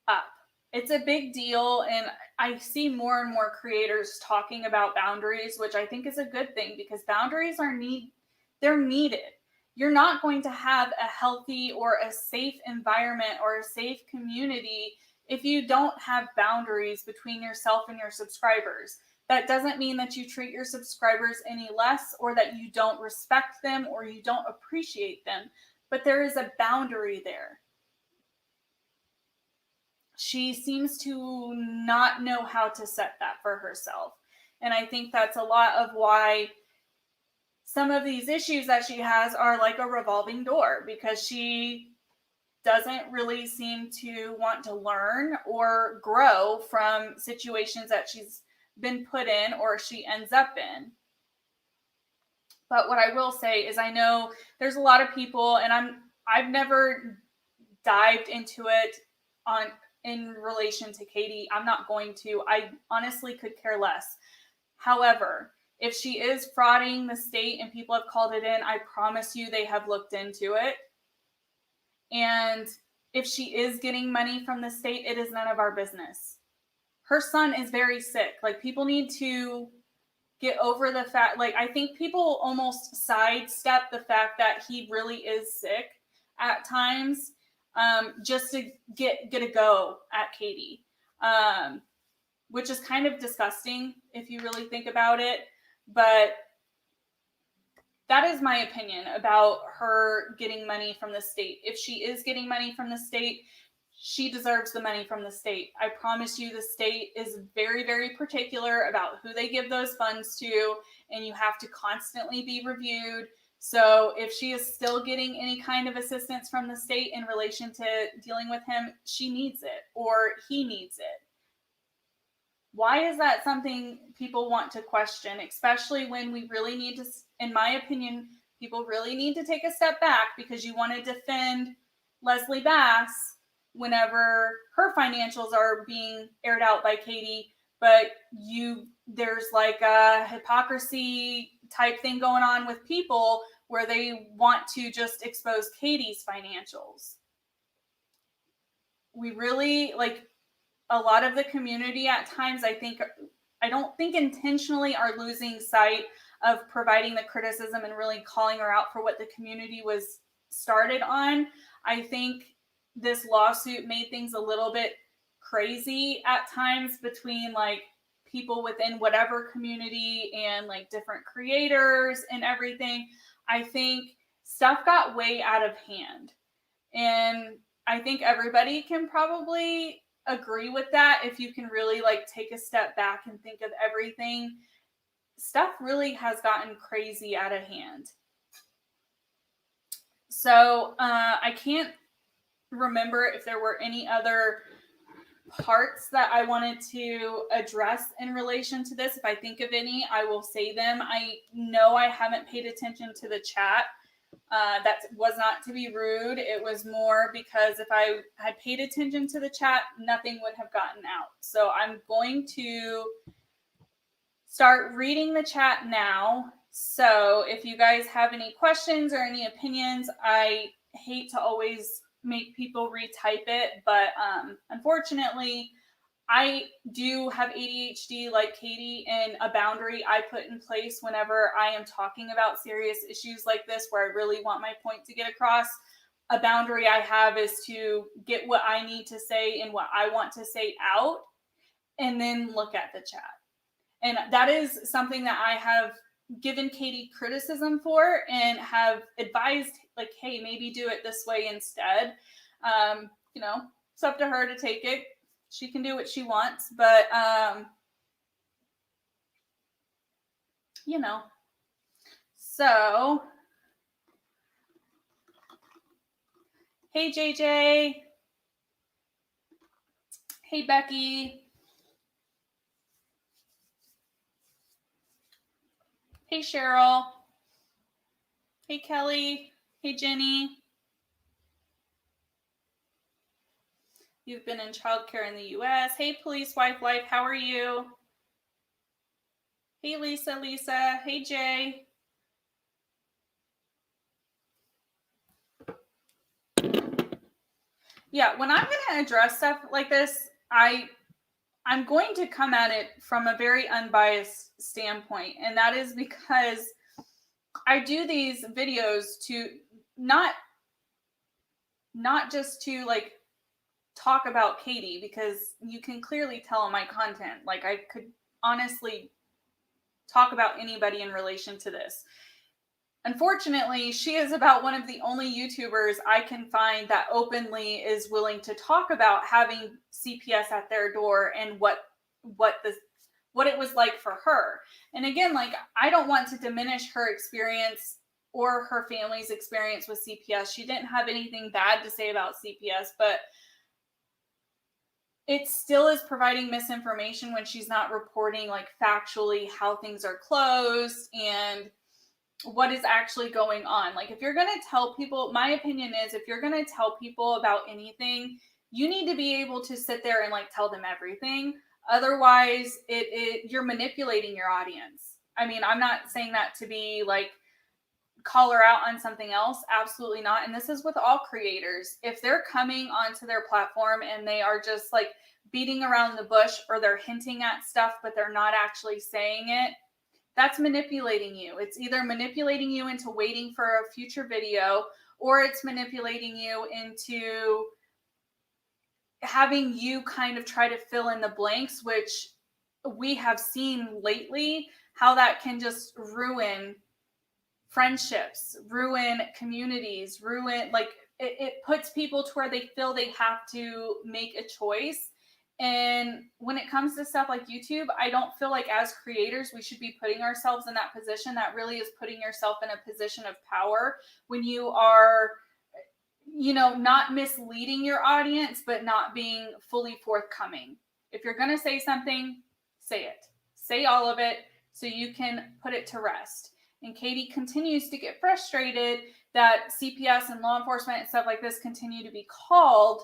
up. It's a big deal, and I see more and more creators talking about boundaries, which I think is a good thing, because boundaries they're needed. You're not going to have a healthy or a safe environment or a safe community if you don't have boundaries between yourself and your subscribers. That doesn't mean that you treat your subscribers any less, or that you don't respect them or you don't appreciate them, but there is a boundary there. She seems to not know how to set that for herself. And I think that's a lot of why some of these issues that she has are like a revolving door, because she doesn't really seem to want to learn or grow from situations that she's been put in or she ends up in. But what I will say is, I know there's a lot of people, and I've never dived into it in relation to Katie. I'm not going to. I honestly could care less. However, if she is frauding the state and people have called it in, I promise you they have looked into it. And if she is getting money from the state, it is none of our business. Her son is very sick. Like, people need to get over the fact, like, I think people almost sidestep the fact that he really is sick at times. just to get a go at Katie, which is kind of disgusting if you really think about it. But that is my opinion about her getting money from the state. If she is getting money from the state, she deserves the money from the state. I promise you, the state is very, very particular about who they give those funds to, and you have to constantly be reviewed. So if she is still getting any kind of assistance from the state in relation to dealing with him, she needs it, or he needs it. Why is that something people want to question, especially when we really need to, in my opinion, people really need to take a step back, because you want to defend Leslie Bass whenever her financials are being aired out by Katie, but there's like a hypocrisy type thing going on with people where they want to just expose Katie's financials. We really, like, a lot of the community at times, I don't think intentionally are losing sight of providing the criticism and really calling her out for what the community was started on. I think this lawsuit made things a little bit crazy at times between like people within whatever community and like different creators and everything. I think stuff got way out of hand. And I think everybody can probably agree with that if you can really like take a step back and think of everything. Stuff really has gotten crazy out of hand. So I can't remember if there were any other parts that I wanted to address in relation to this. If I think of any, I will say them. I know I haven't paid attention to the chat. That was not to be rude. It was more because if I had paid attention to the chat, nothing would have gotten out. So I'm going to start reading the chat now. So if you guys have any questions or any opinions, I hate to always make people retype it, but unfortunately, I do have ADHD like Katie, and a boundary I put in place whenever I am talking about serious issues like this, where I really want my point to get across. A boundary I have is to get what I need to say and what I want to say out, and then look at the chat. And that is something that I have given Katie criticism for and have advised, like, hey, maybe do it this way instead. It's up to her to take it. She can do what she wants, but, so, hey, JJ. Hey, Becky. Hey, Cheryl. Hey, Kelly. Hey, Jenny. You've been in childcare in the U.S. Hey, Police Wife Life, how are you? Hey, Lisa. Hey, Jay. Yeah, when I'm going to address stuff like this, I'm going to come at it from a very unbiased standpoint. And that is because I do these videos to not just to like talk about Katie, because you can clearly tell in my content, like I could honestly talk about anybody in relation to this. Unfortunately, she is about one of the only YouTubers I can find that openly is willing to talk about having CPS at their door and what it was like for her. And again, like, I don't want to diminish her experience or her family's experience with CPS. She didn't have anything bad to say about CPS, but it still is providing misinformation when she's not reporting like factually how things are closed and what is actually going on. Like, if you're going to tell people, my opinion is, if you're going to tell people about anything, you need to be able to sit there and like tell them everything. Otherwise, you're manipulating your audience. I mean, I'm not saying that to be like call her out on something else. Absolutely not. And this is with all creators. If they're coming onto their platform and they are just like beating around the bush, or they're hinting at stuff, but they're not actually saying it, that's manipulating you. It's either manipulating you into waiting for a future video, or it's manipulating you into having you kind of try to fill in the blanks, which we have seen lately how that can just ruin friendships, ruin communities, ruin, like it puts people to where they feel they have to make a choice. And when it comes to stuff like YouTube, I don't feel like as creators we should be putting ourselves in that position. That really is putting yourself in a position of power when you are, you know, not misleading your audience, but not being fully forthcoming. If you're going to say something, say it. Say all of it so you can put it to rest. And Katie continues to get frustrated that CPS and law enforcement and stuff like this continue to be called.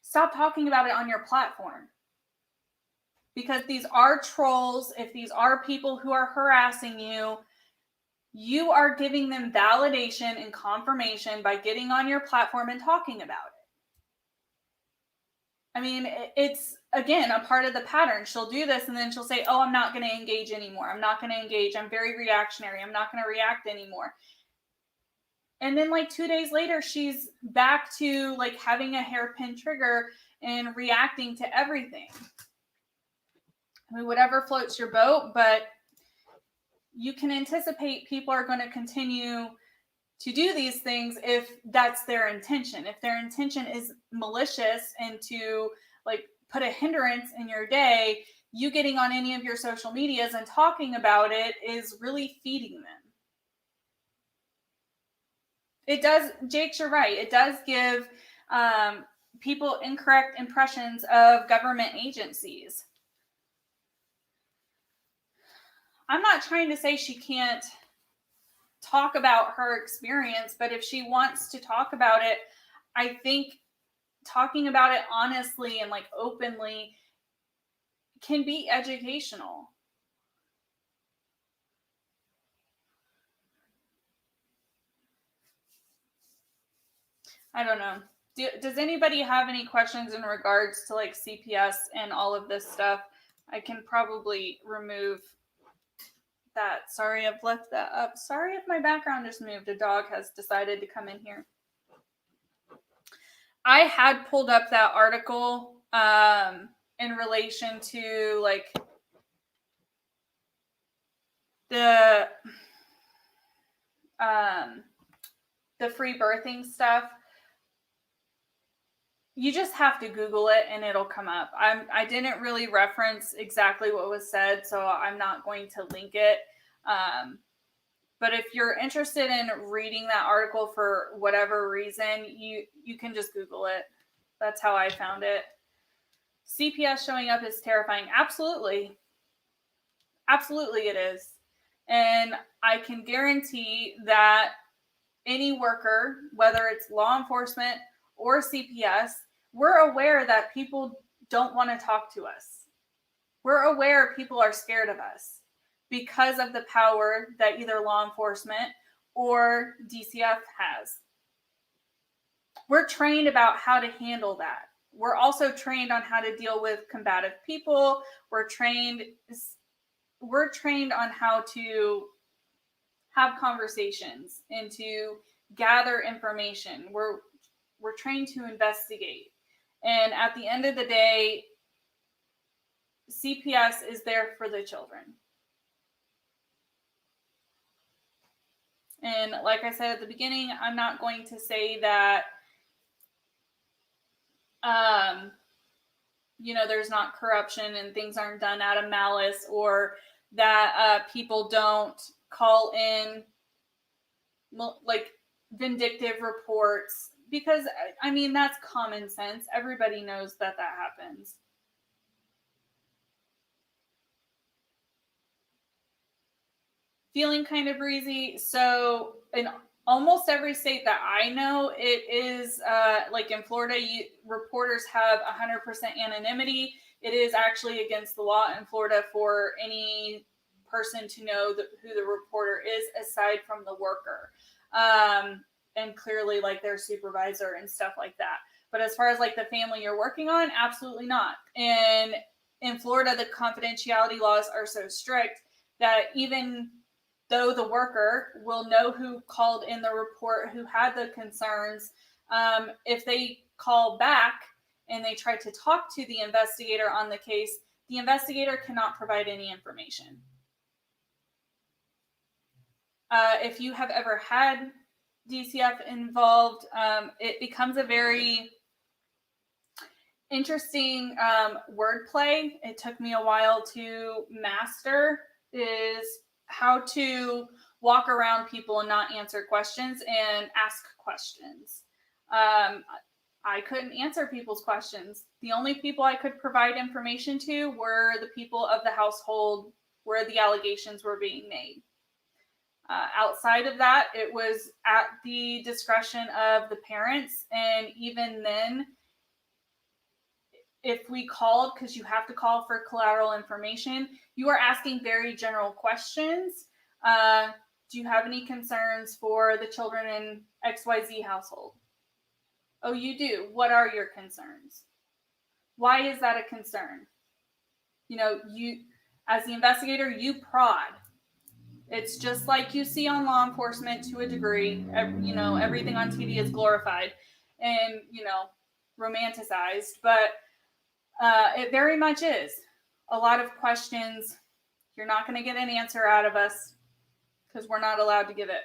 Stop talking about it on your platform. Because these are trolls. If these are people who are harassing you, you are giving them validation and confirmation by getting on your platform and talking about it. I mean, it's, again, a part of the pattern. She'll do this and then she'll say, oh, I'm not going to engage anymore. I'm not going to engage. I'm very reactionary. I'm not going to react anymore. And then like 2 days later, she's back to like having a hairpin trigger and reacting to everything. I mean, whatever floats your boat, but you can anticipate people are going to continue to do these things if that's their intention. If their intention is malicious and to like put a hindrance in your day, you getting on any of your social medias and talking about it is really feeding them. It does, Jake, you're right. It does give people incorrect impressions of government agencies. I'm not trying to say she can't talk about her experience, but if she wants to talk about it, I think talking about it honestly and like openly can be educational. I don't know. Does anybody have any questions in regards to like CPS and all of this stuff? I can probably remove that. Sorry, I've left that up. Sorry if my background just moved. A dog has decided to come in here. I had pulled up that article in relation to like the free birthing stuff. You just have to Google it and it'll come up. I didn't really reference exactly what was said, so I'm not going to link it. But if you're interested in reading that article for whatever reason, you can just Google it. That's how I found it. CPS showing up is terrifying. Absolutely. Absolutely it is. And I can guarantee that any worker, whether it's law enforcement or CPS, we're aware that people don't want to talk to us. We're aware people are scared of us because of the power that either law enforcement or DCF has. We're trained about how to handle that. We're also trained on how to deal with combative people. We're trained on how to have conversations and to gather information. We're trained to investigate. And at the end of the day, CPS is there for the children. And like I said at the beginning, I'm not going to say that, there's not corruption and things aren't done out of malice, or that people don't call in like vindictive reports, because I mean, that's common sense. Everybody knows that happens. Feeling kind of breezy. So in almost every state that I know, it is like in Florida, reporters have 100% anonymity. It is actually against the law in Florida for any person to know who the reporter is, aside from the worker. And clearly like their supervisor and stuff like that. But as far as like the family you're working on, absolutely not. And in Florida, the confidentiality laws are so strict that even though the worker will know who called in the report, who had the concerns, if they call back and they try to talk to the investigator on the case, the investigator cannot provide any information. If you have ever had DCF involved, it becomes a very interesting wordplay. It took me a while to master, is how to walk around people and not answer questions and ask questions. I couldn't answer people's questions. The only people I could provide information to were the people of the household where the allegations were being made. Outside of that, it was at the discretion of the parents. And even then, if we called, because you have to call for collateral information, you are asking very general questions. Do you have any concerns for the children in XYZ household? Oh, you do. What are your concerns? Why is that a concern? You, as the investigator, you prod. It's just like you see on law enforcement to a degree. Everything on TV is glorified and, romanticized, but it very much is. A lot of questions, you're not going to get an answer out of us because we're not allowed to give it.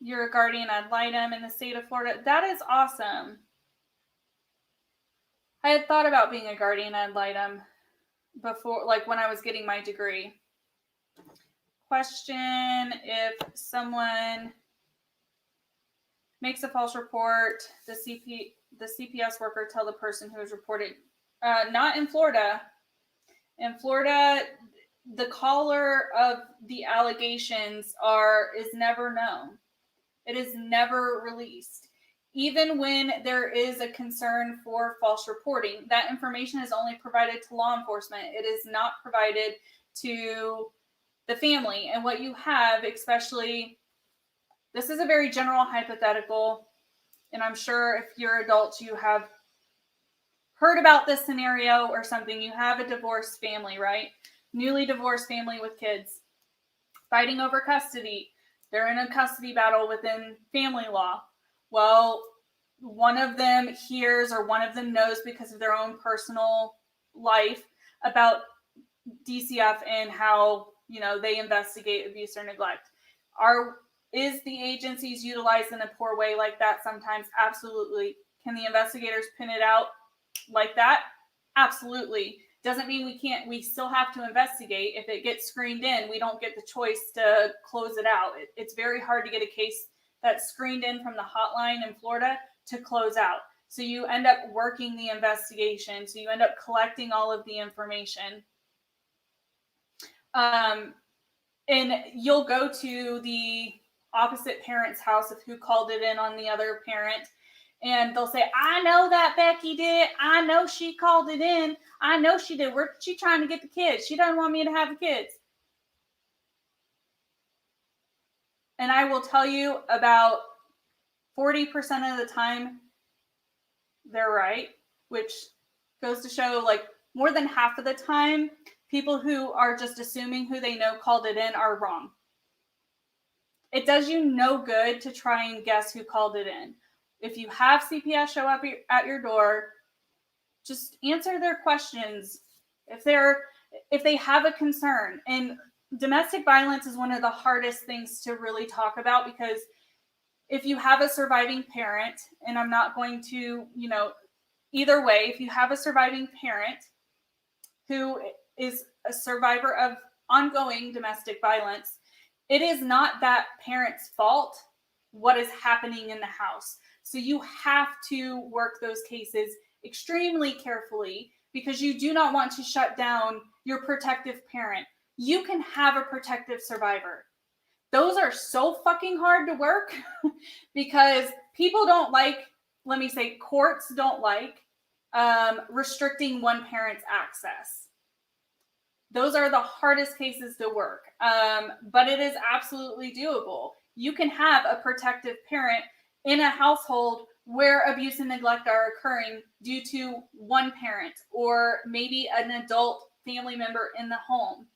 You're a guardian ad litem in the state of Florida. That is awesome. I had thought about being a guardian ad litem before, like when I was getting my degree. Question: if someone makes a false report, the CPS worker tell the person who is reported. Not in Florida. In Florida, the caller of the allegations is never known. It is never released. Even when there is a concern for false reporting, that information is only provided to law enforcement. It is not provided to the family. And what you have, especially, this is a very general hypothetical, and I'm sure if you're adults, you have heard about this scenario or something. You have a divorced family, right? Newly divorced family with kids, fighting over custody. They're in a custody battle within family law. Well, one of them hears or one of them knows because of their own personal life about DCF and how, they investigate abuse or neglect. Is the agencies utilized in a poor way like that sometimes? Absolutely. Can the investigators pin it out like that? Absolutely. Doesn't mean we still have to investigate. If it gets screened in, we don't get the choice to close it out. It's very hard to get a case that's screened in from the hotline in Florida to close out. So you end up working the investigation. So you end up collecting all of the information. And you'll go to the opposite parent's house of who called it in on the other parent. And they'll say, I know that Becky did. I know she called it in. I know she did. She's trying to get the kids. She doesn't want me to have the kids. And I will tell you, about 40% of the time, they're right, which goes to show, like, more than half of the time, people who are just assuming who they know called it in are wrong. It does you no good to try and guess who called it in. If you have CPS show up at your door, just answer their questions. If they have a concern. And domestic violence is one of the hardest things to really talk about, because if you have a surviving parent, and I'm not going to, either way, if you have a surviving parent who is a survivor of ongoing domestic violence, it is not that parent's fault what is happening in the house. So you have to work those cases extremely carefully, because you do not want to shut down your protective parent. You can have a protective survivor. Those are so fucking hard to work because people don't like, courts don't like restricting one parent's access. Those are the hardest cases to work, but it is absolutely doable. You can have a protective parent in a household where abuse and neglect are occurring due to one parent or maybe an adult family member in the home.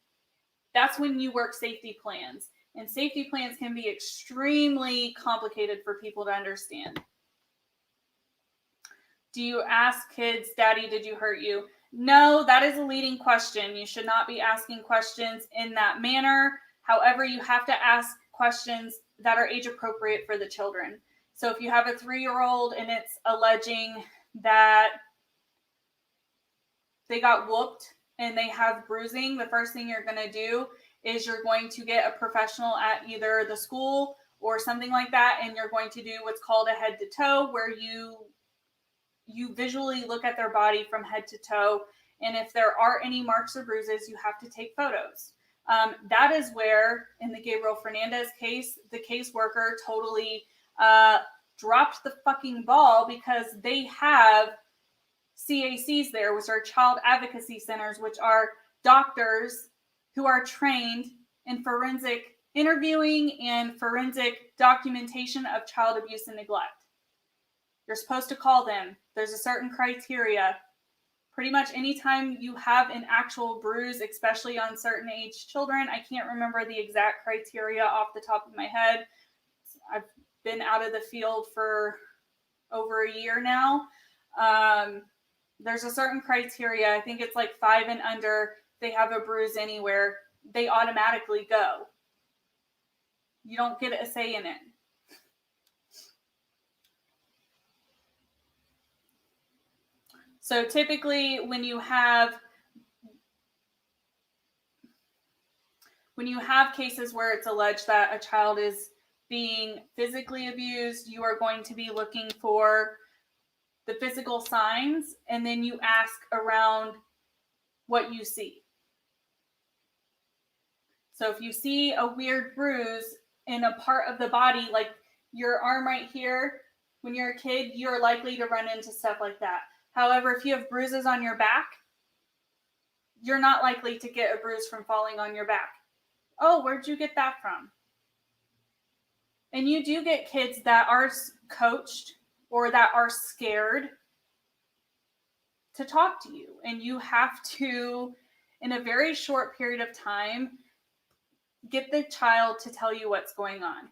That's when you work safety plans. And safety plans can be extremely complicated for people to understand. Do you ask kids, Daddy, did you hurt you? No, that is a leading question. You should not be asking questions in that manner. However, you have to ask questions that are age appropriate for the children. So if you have a 3-year-old and it's alleging that they got whooped and they have bruising, the first thing you're going to do is you're going to get a professional at either the school or something like that, and you're going to do what's called a head to toe, where you visually look at their body from head to toe, and if there are any marks or bruises, you have to take photos. That is where, in the Gabriel Fernandez case, the caseworker totally dropped the fucking ball, because they have CACs there, which are child advocacy centers, which are doctors who are trained in forensic interviewing and forensic documentation of child abuse and neglect. You're supposed to call them. There's a certain criteria. Pretty much anytime you have an actual bruise, especially on certain age children, I can't remember the exact criteria off the top of my head. I've been out of the field for over a year now. There's a certain criteria. I think it's like 5 and under. They have a bruise anywhere, they automatically go. You don't get a say in it. So typically when you have cases where it's alleged that a child is being physically abused, you are going to be looking for the physical signs, and then you ask around what you see. So if you see a weird bruise in a part of the body, like your arm right here, when you're a kid, you're likely to run into stuff like that. However, if you have bruises on your back, you're not likely to get a bruise from falling on your back. Oh, where'd you get that from? And you do get kids that are coached or that are scared to talk to you. And you have to, in a very short period of time, get the child to tell you what's going on.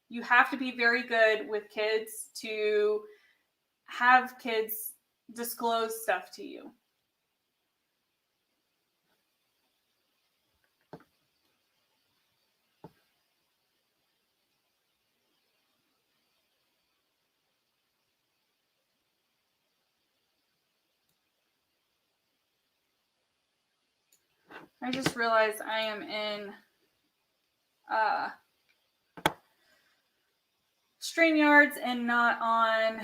You have to be very good with kids to have kids disclose stuff to you. I just realized I am in StreamYards and not on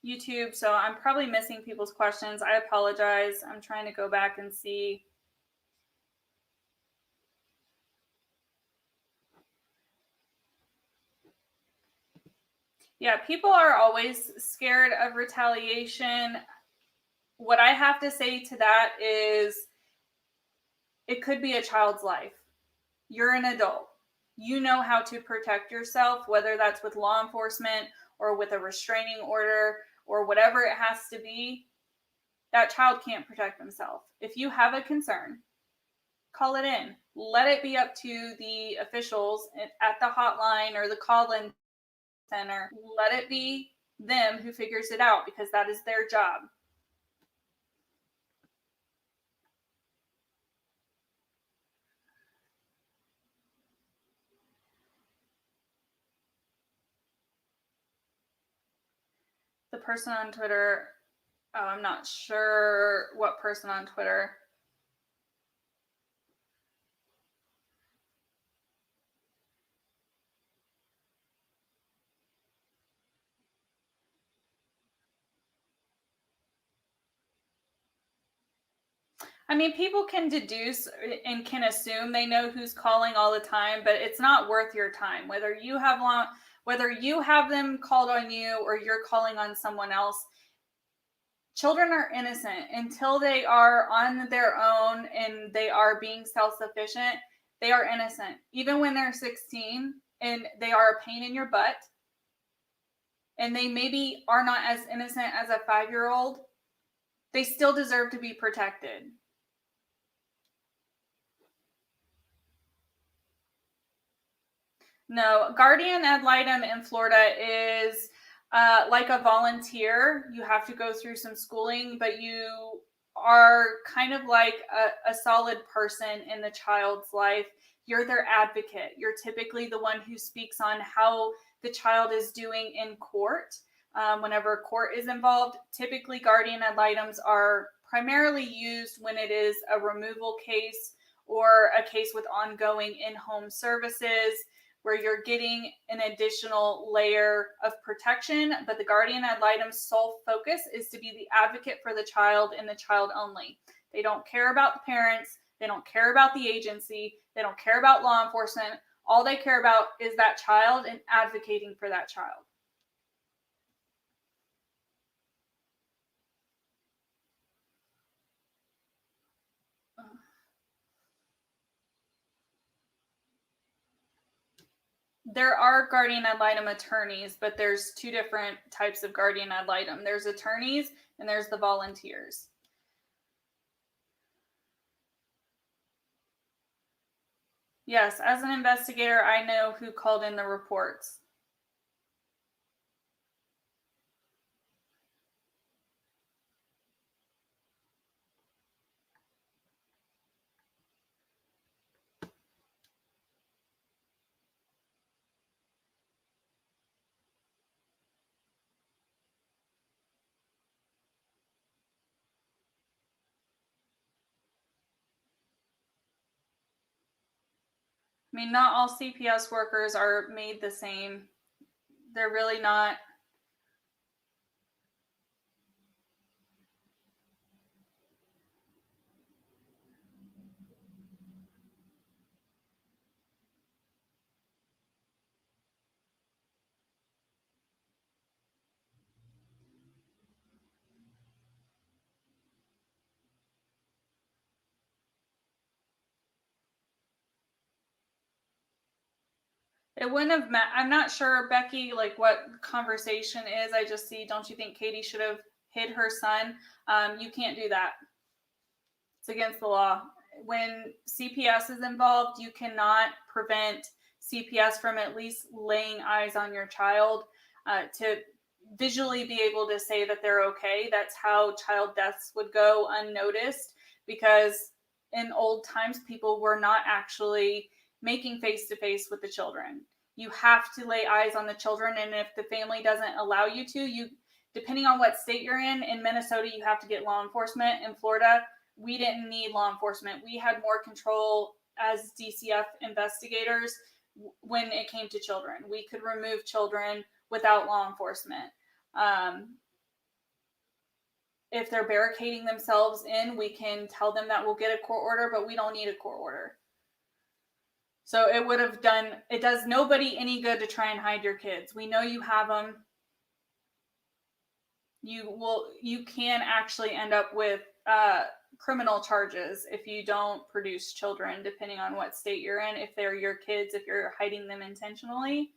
YouTube, so I'm probably missing people's questions. I apologize. I'm trying to go back and see. Yeah, people are always scared of retaliation. What I have to say to that is, it could be a child's life. You're an adult. You know how to protect yourself, whether that's with law enforcement or with a restraining order or whatever it has to be. That child can't protect themselves. If you have a concern, call it in. Let it be up to the officials at the hotline or the call-in center. Let it be them who figures it out, because that is their job. The person on Twitter, I'm not sure what person on Twitter. I mean, people can deduce and can assume they know who's calling all the time, but it's not worth your time. Whether you have them called on you or you're calling on someone else, children are innocent until they are on their own and they are being self-sufficient. They are innocent. Even when they're 16 and they are a pain in your butt, and they maybe are not as innocent as a 5-year-old, they still deserve to be protected. No, guardian ad litem in Florida is like a volunteer. You have to go through some schooling, but you are kind of like a solid person in the child's life. You're their advocate. You're typically the one who speaks on how the child is doing in court. Whenever court is involved, typically guardian ad litems are primarily used when it is a removal case or a case with ongoing in-home services, where you're getting an additional layer of protection, but the guardian ad litem's sole focus is to be the advocate for the child and the child only. They don't care about the parents. They don't care about the agency. They don't care about law enforcement. All they care about is that child and advocating for that child. There are guardian ad litem attorneys, but there's two different types of guardian ad litem. There's attorneys and there's the volunteers. Yes, as an investigator, I know who called in the reports. I mean, not all CPS workers are made the same. They're really not. It wouldn't have met. I'm not sure, Becky, like what conversation is. I just see, don't you think Katie should have hid her son? You can't do that. It's against the law. When CPS is involved, you cannot prevent CPS from at least laying eyes on your child to visually be able to say that they're okay. That's how child deaths would go unnoticed, because in old times, people were not actually making face-to-face with the children. You have to lay eyes on the children, and if the family doesn't allow you to, you, depending on what state you're in Minnesota, you have to get law enforcement. In Florida, we didn't need law enforcement. We had more control as DCF investigators when it came to children. We could remove children without law enforcement. If they're barricading themselves in, we can tell them that we'll get a court order, but we don't need a court order. So it would have done, it does nobody any good to try and hide your kids. We know you have them. You can actually end up with criminal charges if you don't produce children, depending on what state you're in, if they're your kids, if you're hiding them intentionally.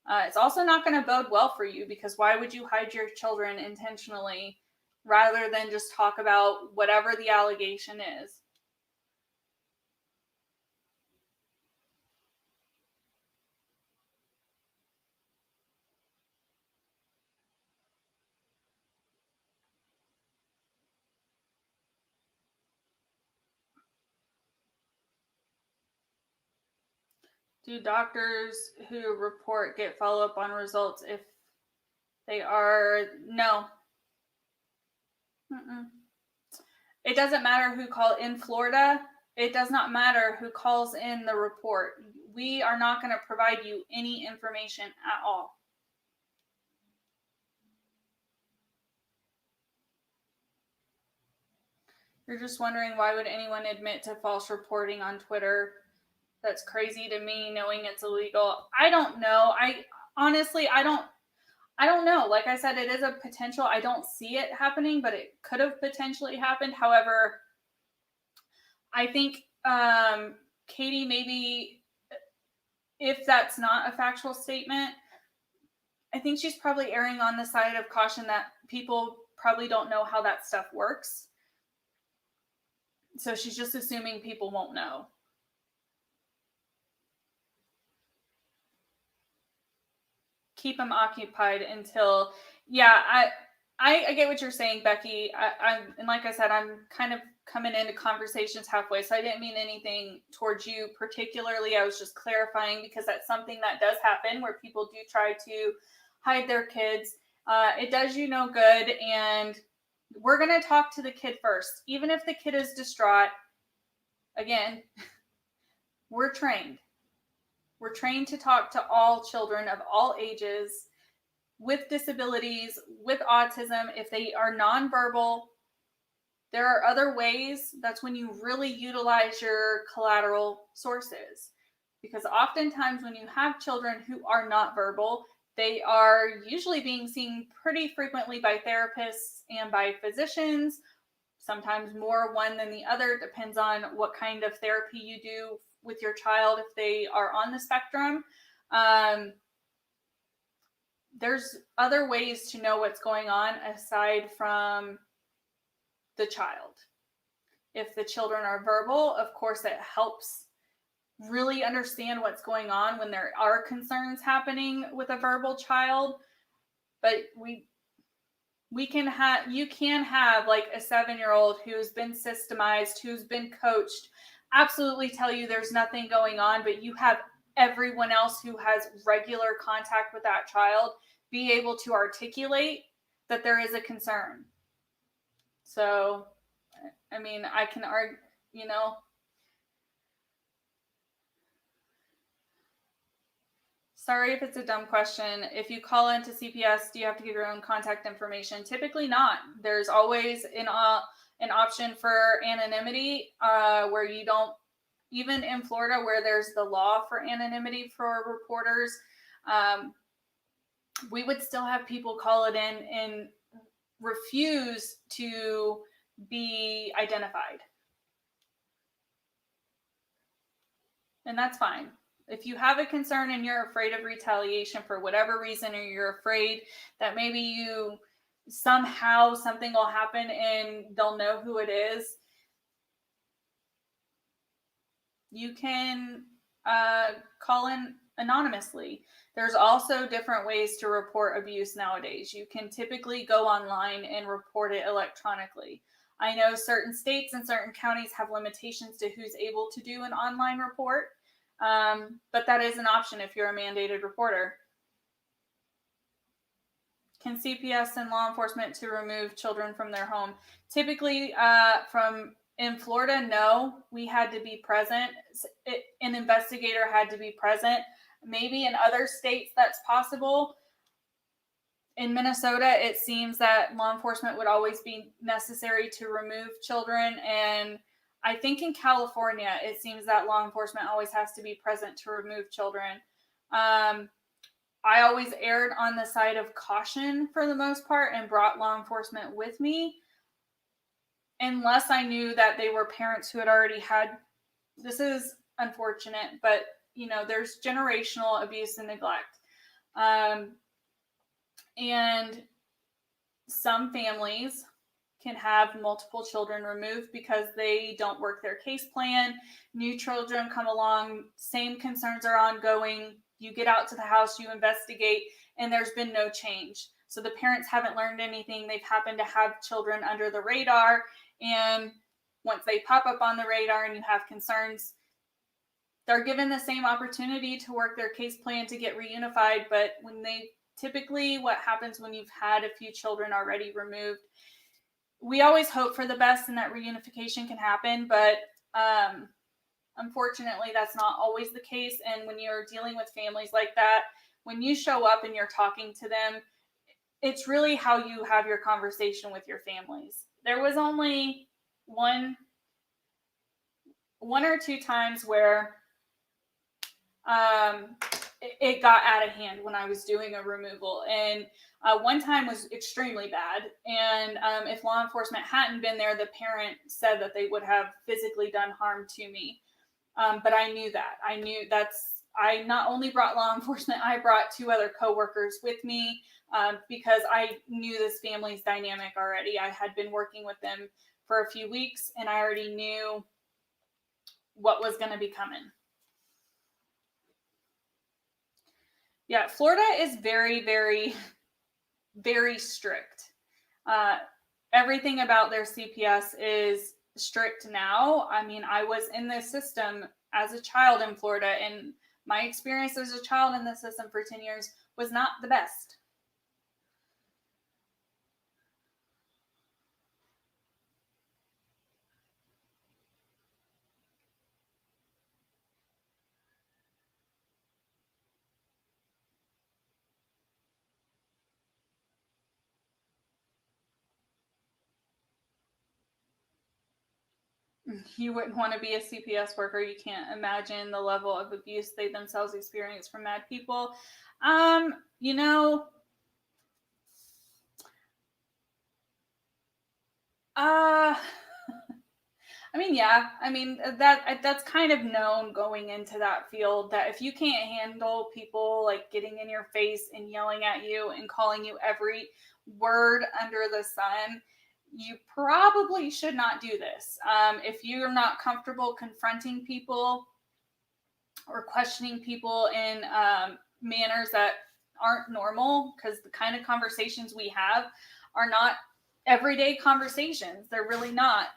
It's also not going to bode well for you, because why would you hide your children intentionally rather than just talk about whatever the allegation is? Do doctors who report get follow-up on results if they are? No. Mm-mm. It doesn't matter who called in Florida. It does not matter who calls in the report. We are not going to provide you any information at all. You're just wondering, why would anyone admit to false reporting on Twitter? That's crazy to me, knowing it's illegal. I don't know. Honestly, I don't know. Like I said, it is a potential. I don't see it happening, but it could have potentially happened. However, I think Katie, maybe if that's not a factual statement, I think she's probably erring on the side of caution that people probably don't know how that stuff works. So she's just assuming people won't know. Keep them occupied until, yeah, I get what you're saying, Becky. And like I said, I'm kind of coming into conversations halfway, so I didn't mean anything towards you particularly. I was just clarifying because that's something that does happen where people do try to hide their kids. It does you no good, and we're going to talk to the kid first. Even if the kid is distraught, again, we're trained. We're trained to talk to all children of all ages with disabilities, with autism. If they are nonverbal, there are other ways. That's when you really utilize your collateral sources. Because oftentimes when you have children who are not verbal, they are usually being seen pretty frequently by therapists and by physicians, sometimes more one than the other. Depends on what kind of therapy you do with your child if they are on the spectrum. There's other ways to know what's going on aside from the child. If the children are verbal, of course, it helps really understand what's going on when there are concerns happening with a verbal child. But you can have like a 7-year-old who's been systemized, who's been coached, absolutely tell you there's nothing going on, but you have everyone else who has regular contact with that child be able to articulate that there is a concern. So, I mean, I can argue, sorry if it's a dumb question. If you call into CPS, do you have to give your own contact information? Typically not. There's always an option for anonymity where you don't, even in Florida where there's the law for anonymity for reporters, we would still have people call it in and refuse to be identified. And that's fine. If you have a concern and you're afraid of retaliation for whatever reason, or you're afraid that maybe somehow something will happen and they'll know who it is, you can call in anonymously. There's also different ways to report abuse nowadays. You can typically go online and report it electronically. I know certain states and certain counties have limitations to who's able to do an online report, but that is an option if you're a mandated reporter. Can CPS send law enforcement to remove children from their home? Typically, in Florida, no, we had to be present. An investigator had to be present. Maybe in other states that's possible. In Minnesota, it seems that law enforcement would always be necessary to remove children. And I think in California, it seems that law enforcement always has to be present to remove children. I always erred on the side of caution for the most part and brought law enforcement with me, unless I knew that they were parents who had already had, this is unfortunate, but there's generational abuse and neglect. And some families can have multiple children removed because they don't work their case plan. New children come along, same concerns are ongoing. You get out to the house, you investigate, and there's been no change. So the parents haven't learned anything. They've happened to have children under the radar. And once they pop up on the radar and you have concerns, they're given the same opportunity to work their case plan to get reunified. But typically what happens when you've had a few children already removed, we always hope for the best and that reunification can happen. But unfortunately, that's not always the case. And when you're dealing with families like that, when you show up and you're talking to them, it's really how you have your conversation with your families. There was only one or two times where it got out of hand when I was doing a removal. And one time was extremely bad. And if law enforcement hadn't been there, the parent said that they would have physically done harm to me. But I knew that. I knew that's I not only brought law enforcement, I brought 2 other coworkers with me because I knew this family's dynamic already. I had been working with them for a few weeks, and I already knew what was going to be coming. Yeah, Florida is very, very, very strict. Everything about their CPS is strict now. I mean, I was in this system as a child in Florida, and my experience as a child in the system for 10 years was not the best. You wouldn't want to be a CPS worker. You can't imagine the level of abuse they themselves experience from mad people. You know, I mean, yeah. I mean, that's kind of known going into that field, that if you can't handle people like getting in your face and yelling at you and calling you every word under the sun, you probably should not do this. If you're not comfortable confronting people or questioning people in manners that aren't normal, because the kind of conversations we have are not everyday conversations. They're really not.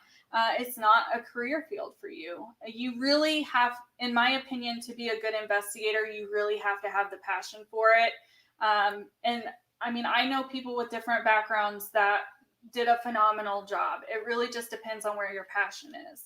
It's not a career field for you. You really have, in my opinion, to be a good investigator, you really have to have the passion for it. And I mean, I know people with different backgrounds that did a phenomenal job. It really just depends on where your passion is.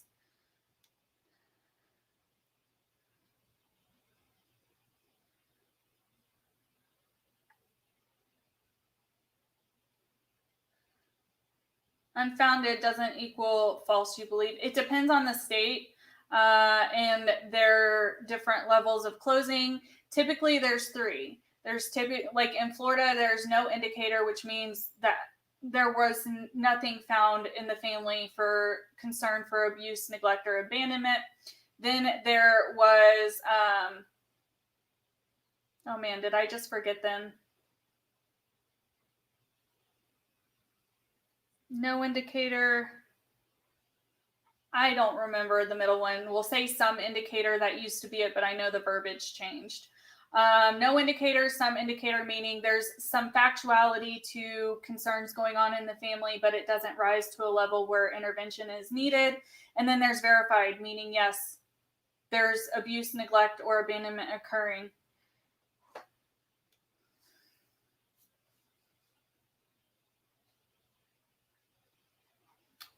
Unfounded doesn't equal false, you believe. It depends on the state and their different levels of closing. Typically, there's 3. There's like in Florida, there's no indicator, which means that there was nothing found in the family for concern for abuse, neglect, or abandonment. Then there was, oh man, did I just forget them? No indicator. I don't remember the middle one. We'll say some indicator. That used to be it, but I know the verbiage changed. No indicator, some indicator, meaning there's some factuality to concerns going on in the family, but it doesn't rise to a level where intervention is needed. And then there's verified, meaning yes, there's abuse, neglect, or abandonment occurring.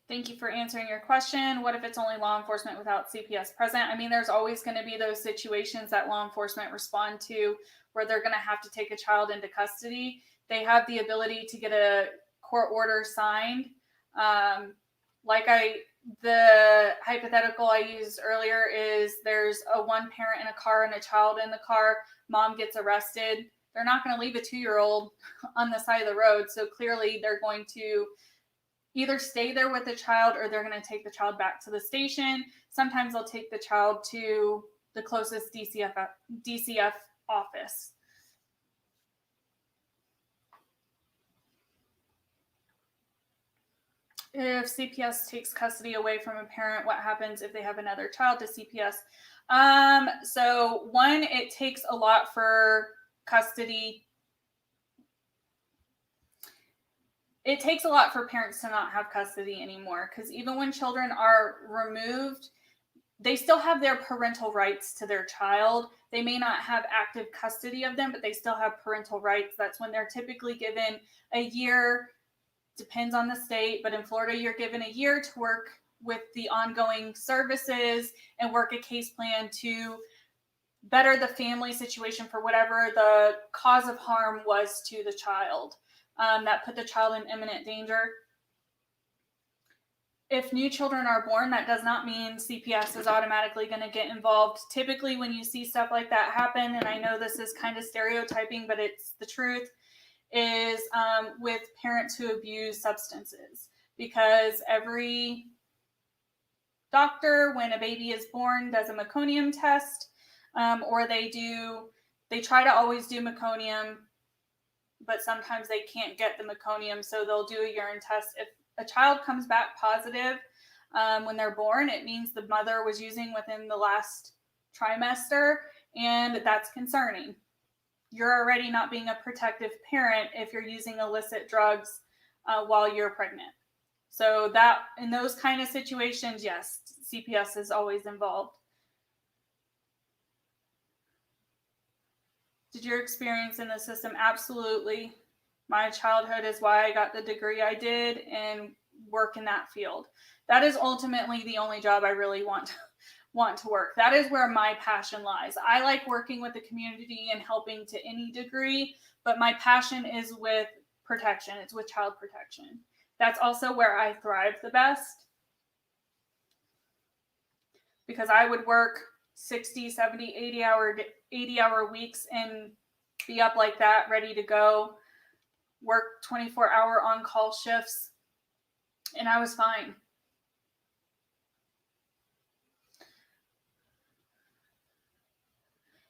Thank you for answering your question. What if it's only law enforcement without CPS present? I mean, there's always going to be those situations that law enforcement respond to where they're going to have to take a child into custody. They have the ability to get a court order signed. The hypothetical I used earlier is there's a one parent in a car and a child in the car. Mom gets arrested. They're not going to leave a 2-year-old on the side of the road. So clearly they're going to either stay there with the child or they're going to take the child back to the station. Sometimes they'll take the child to the closest DCF office. If CPS takes custody away from a parent, what happens if they have another child to CPS? So one, it takes a lot for custody. It takes a lot for parents to not have custody anymore, because even when children are removed, they still have their parental rights to their child. They may not have active custody of them, but they still have parental rights. That's when they're typically given a year, depends on the state, but in Florida, you're given a year to work with the ongoing services and work a case plan to better the family situation for whatever the cause of harm was to the child. That put the child in imminent danger. If new children are born, that does not mean CPS is automatically going to get involved. Typically, when you see stuff like that happen, and I know this is kind of stereotyping, but it's the truth, is with parents who abuse substances. Because every doctor, when a baby is born, does a meconium test. Or they try to always do meconium, but sometimes they can't get the meconium, so they'll do a urine test. If a child comes back positive when they're born, it means the mother was using within the last trimester, and that's concerning. You're already not being a protective parent if you're using illicit drugs while you're pregnant. So that in those kind of situations, yes, CPS is always involved. Did your experience in the system? Absolutely. My childhood is why I got the degree I did and work in that field. That is ultimately the only job I really want to work. That is where my passion lies. I like working with the community and helping to any degree, but my passion is with protection. It's with child protection. That's also where I thrive the best, because I would work 60, 70, 80-hour weeks and be up like that, ready to go, work 24-hour on-call shifts, and I was fine.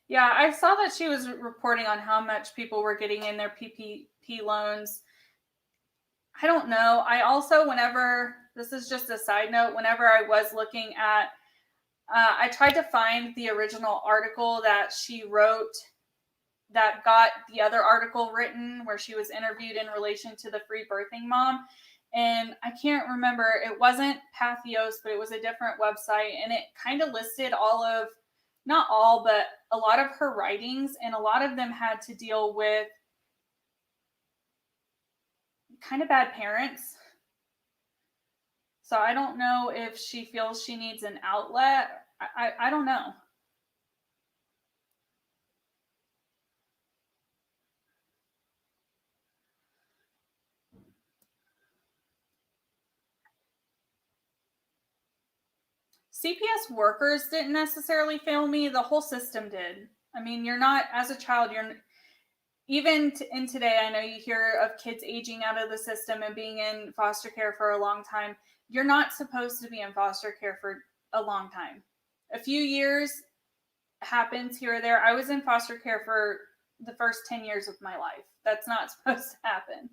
Yeah, I saw that she was reporting on how much people were getting in their PPP loans. I don't know. I also, this is just a side note, whenever I was looking at, I tried to find the original article that she wrote that got the other article written where she was interviewed in relation to the free birthing mom. And I can't remember, it wasn't Pathos, but it was a different website. And it kind of listed not all, but a lot of her writings. And a lot of them had to deal with kind of bad parents. So I don't know if she feels she needs an outlet. I don't know. CPS workers didn't necessarily fail me. The whole system did. I mean, you're not, as a child, even in today, I know you hear of kids aging out of the system and being in foster care for a long time. You're not supposed to be in foster care for a long time. A few years happens here or there. I was in foster care for the first 10 years of my life. That's not supposed to happen.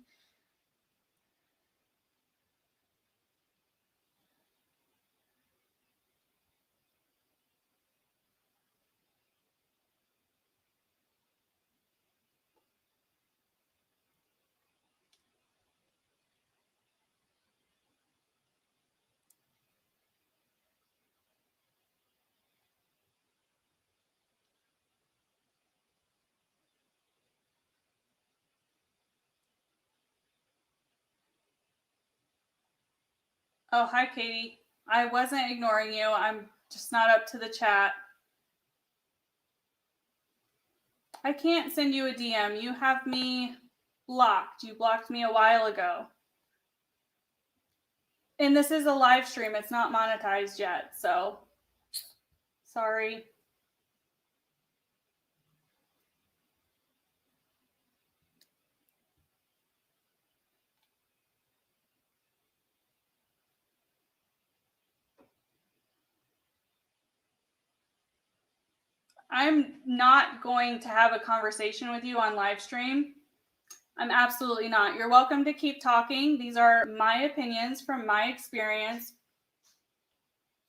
Oh, hi, Katie. I wasn't ignoring you. I'm just not up to the chat. I can't send you a DM. You have me blocked. You blocked me a while ago. And this is a live stream. It's not monetized yet, so sorry. I'm not going to have a conversation with you on live stream. I'm absolutely not. You're welcome to keep talking. These are my opinions from my experience.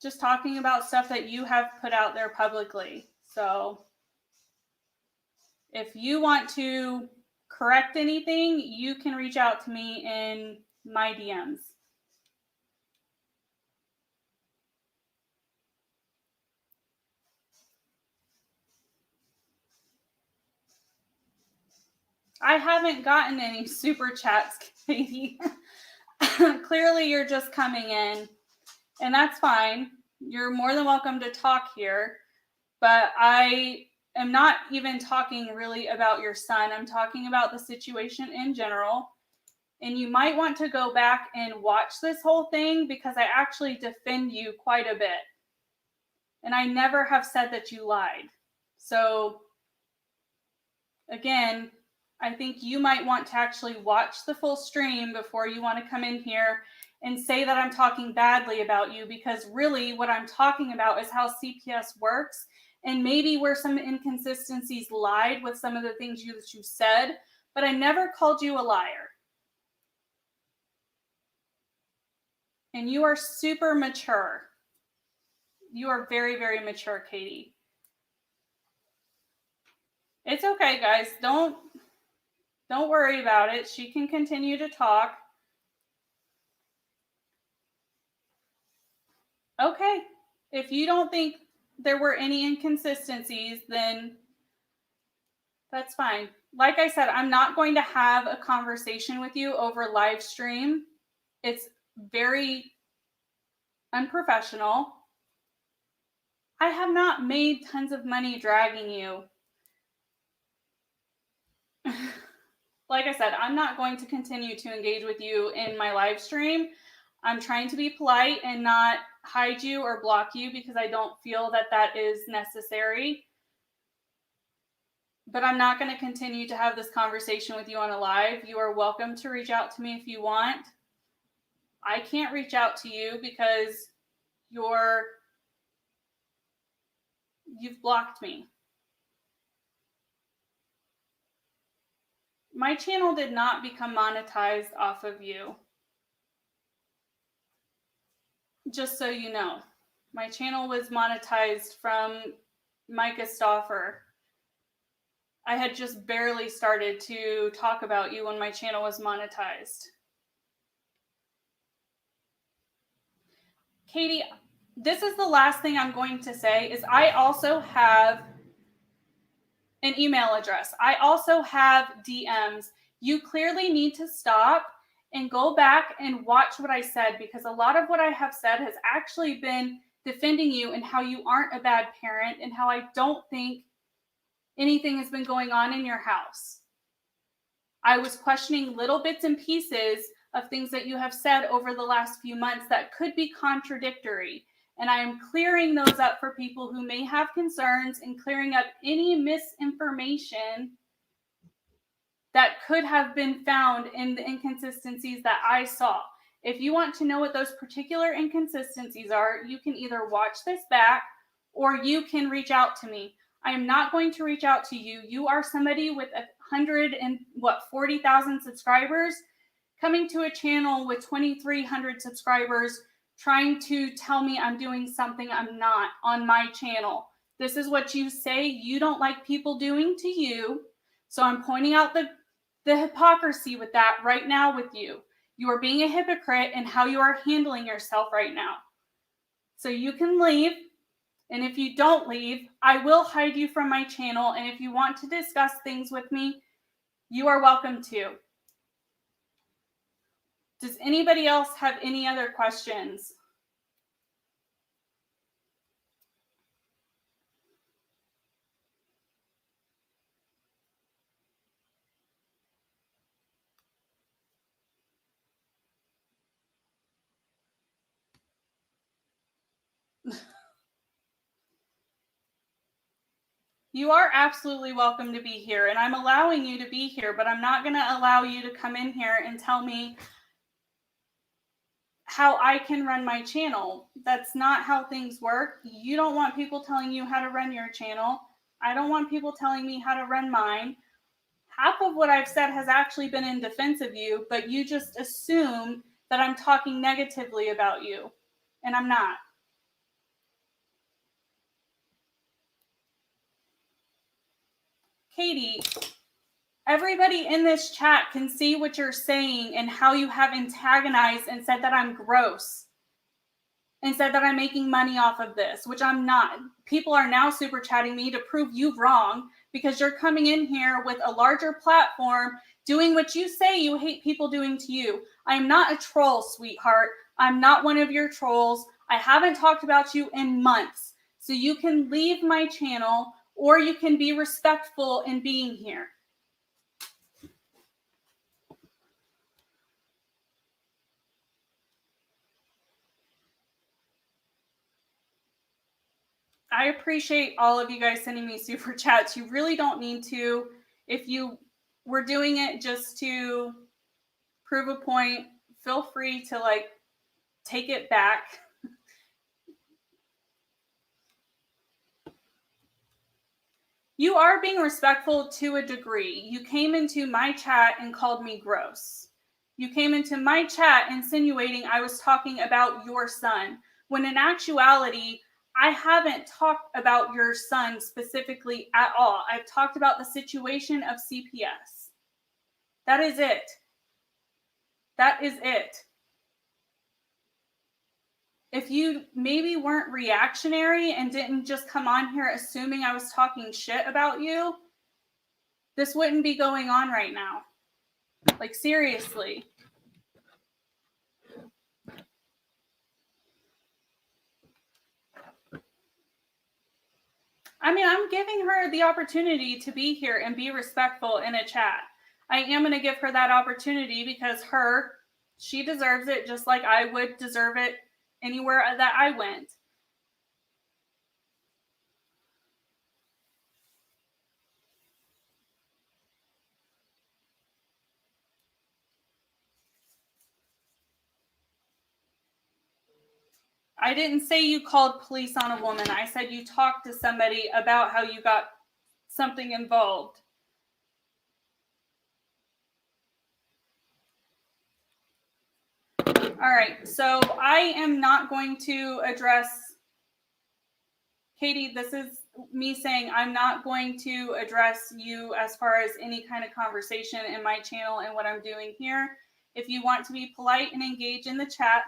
Just talking about stuff that you have put out there publicly. So if you want to correct anything, you can reach out to me in my DMs. I haven't gotten any super chats, Katie. Clearly, you're just coming in, and that's fine. You're more than welcome to talk here, but I am not even talking really about your son. I'm talking about the situation in general. And you might want to go back and watch this whole thing, because I actually defend you quite a bit. And I never have said that you lied. So, again, I think you might want to actually watch the full stream before you want to come in here and say that I'm talking badly about you, because really what I'm talking about is how CPS works and maybe where some inconsistencies lied with some of the things that you said, but I never called you a liar. And you are super mature. You are very, very mature, Katie. It's okay, guys. Don't worry about it. She can continue to talk. Okay. If you don't think there were any inconsistencies, then that's fine. Like I said, I'm not going to have a conversation with you over live stream. It's very unprofessional. I have not made tons of money dragging you. Like I said, I'm not going to continue to engage with you in my live stream. I'm trying to be polite and not hide you or block you because I don't feel that that is necessary. But I'm not going to continue to have this conversation with you on a live. You are welcome to reach out to me if you want. I can't reach out to you because you've blocked me. My channel did not become monetized off of you. Just so you know, my channel was monetized from Micah Stauffer. I had just barely started to talk about you when my channel was monetized. Katie, this is the last thing I'm going to say is I also have an email address. I also have DMs. You clearly need to stop and go back and watch what I said, because a lot of what I have said has actually been defending you and how you aren't a bad parent and how I don't think anything has been going on in your house. I was questioning little bits and pieces of things that you have said over the last few months that could be contradictory. And I am clearing those up for people who may have concerns and clearing up any misinformation that could have been found in the inconsistencies that I saw. If you want to know what those particular inconsistencies are, you can either watch this back or you can reach out to me. I am not going to reach out to you. You are somebody with 40,000 subscribers coming to a channel with 2,300 subscribers trying to tell me I'm doing something I'm not on my channel. This is what you say you don't like people doing to you. So I'm pointing out the hypocrisy with that right now with you. You are being a hypocrite in how you are handling yourself right now. So you can leave. And if you don't leave, I will hide you from my channel. And if you want to discuss things with me, you are welcome to. Does anybody else have any other questions? You are absolutely welcome to be here, and I'm allowing you to be here, but I'm not going to allow you to come in here and tell me how I can run my channel. That's not how things work. You don't want people telling you how to run your channel. I don't want people telling me how to run mine. Half of what I've said has actually been in defense of you, but you just assume that I'm talking negatively about you, and I'm not. Katie, everybody in this chat can see what you're saying and how you have antagonized and said that I'm gross and said that I'm making money off of this, which I'm not. People are now super chatting me to prove you wrong because you're coming in here with a larger platform doing what you say you hate people doing to you. I am not a troll, sweetheart. I'm not one of your trolls. I haven't talked about you in months. So you can leave my channel or you can be respectful in being here. I appreciate all of you guys sending me super chats. You really don't need to. If you were doing it just to prove a point, feel free to take it back. You are being respectful to a degree. You came into my chat and called me gross. You came into my chat insinuating I was talking about your son, when in actuality, I haven't talked about your son specifically at all. I've talked about the situation of CPS. That is it. That is it. If you maybe weren't reactionary and didn't just come on here assuming I was talking shit about you, this wouldn't be going on right now. Like, seriously. I mean, I'm giving her the opportunity to be here and be respectful in a chat. I am going to give her that opportunity because she deserves it just like I would deserve it anywhere that I went. I didn't say you called police on a woman. I said you talked to somebody about how you got something involved. All right, so I am not going to address, Katie, this is me saying I'm not going to address you as far as any kind of conversation in my channel and what I'm doing here. If you want to be polite and engage in the chat,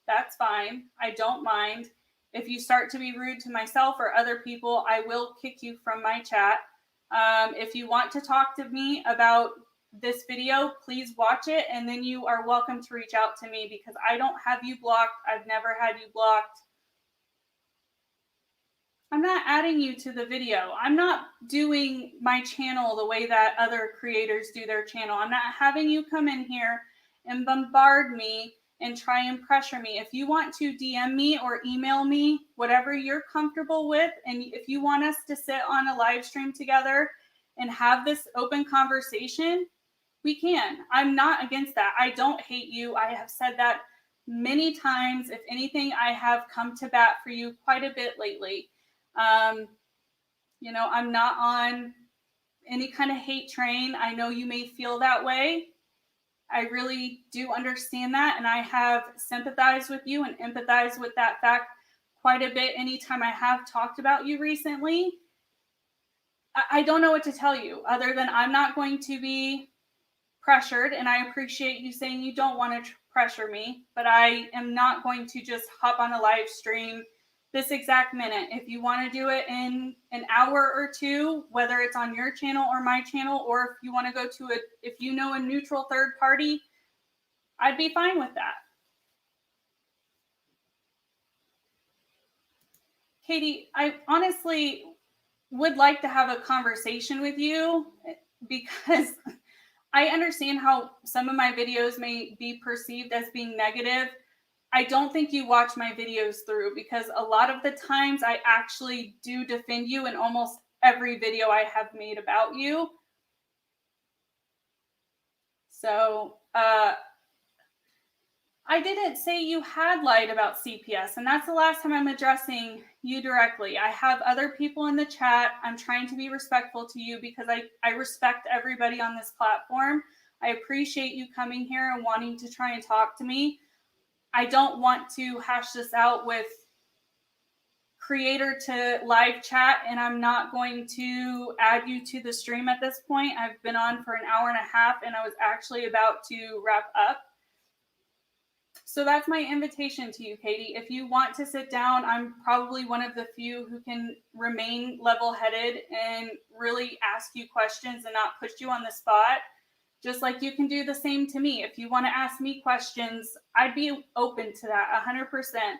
that's fine. I don't mind. If you start to be rude to myself or other people, I will kick you from my chat. If you want to talk to me about this video, please watch it, and then you are welcome to reach out to me because I don't have you blocked. I've never had you blocked. I'm not adding you to the video. I'm not doing my channel the way that other creators do their channel. I'm not having you come in here and bombard me and try and pressure me. If you want to DM me or email me, whatever you're comfortable with, and if you want us to sit on a live stream together and have this open conversation, we can. I'm not against that. I don't hate you. I have said that many times. If anything, I have come to bat for you quite a bit lately. I'm not on any kind of hate train. I know you may feel that way. I really do understand that, and I have sympathized with you and empathized with that fact quite a bit anytime I have talked about you recently. I don't know what to tell you other than I'm not going to be pressured, and I appreciate you saying you don't want to pressure me, but I am not going to just hop on a live stream this exact minute. If you want to do it in an hour or two, whether it's on your channel or my channel, or if you want to go to if you know a neutral third party, I'd be fine with that. Katie, I honestly would like to have a conversation with you because I understand how some of my videos may be perceived as being negative. I don't think you watch my videos through because a lot of the times I actually do defend you in almost every video I have made about you. So I didn't say you had lied about CPS, and that's the last time I'm addressing you directly. I have other people in the chat. I'm trying to be respectful to you because I respect everybody on this platform. I appreciate you coming here and wanting to try and talk to me. I don't want to hash this out with creator to live chat, and I'm not going to add you to the stream at this point. I've been on for an hour and a half, and I was actually about to wrap up. So that's my invitation to you, Katie. If you want to sit down, I'm probably one of the few who can remain level-headed and really ask you questions and not push you on the spot. Just like you can do the same to me. If you want to ask me questions, I'd be open to that 100%.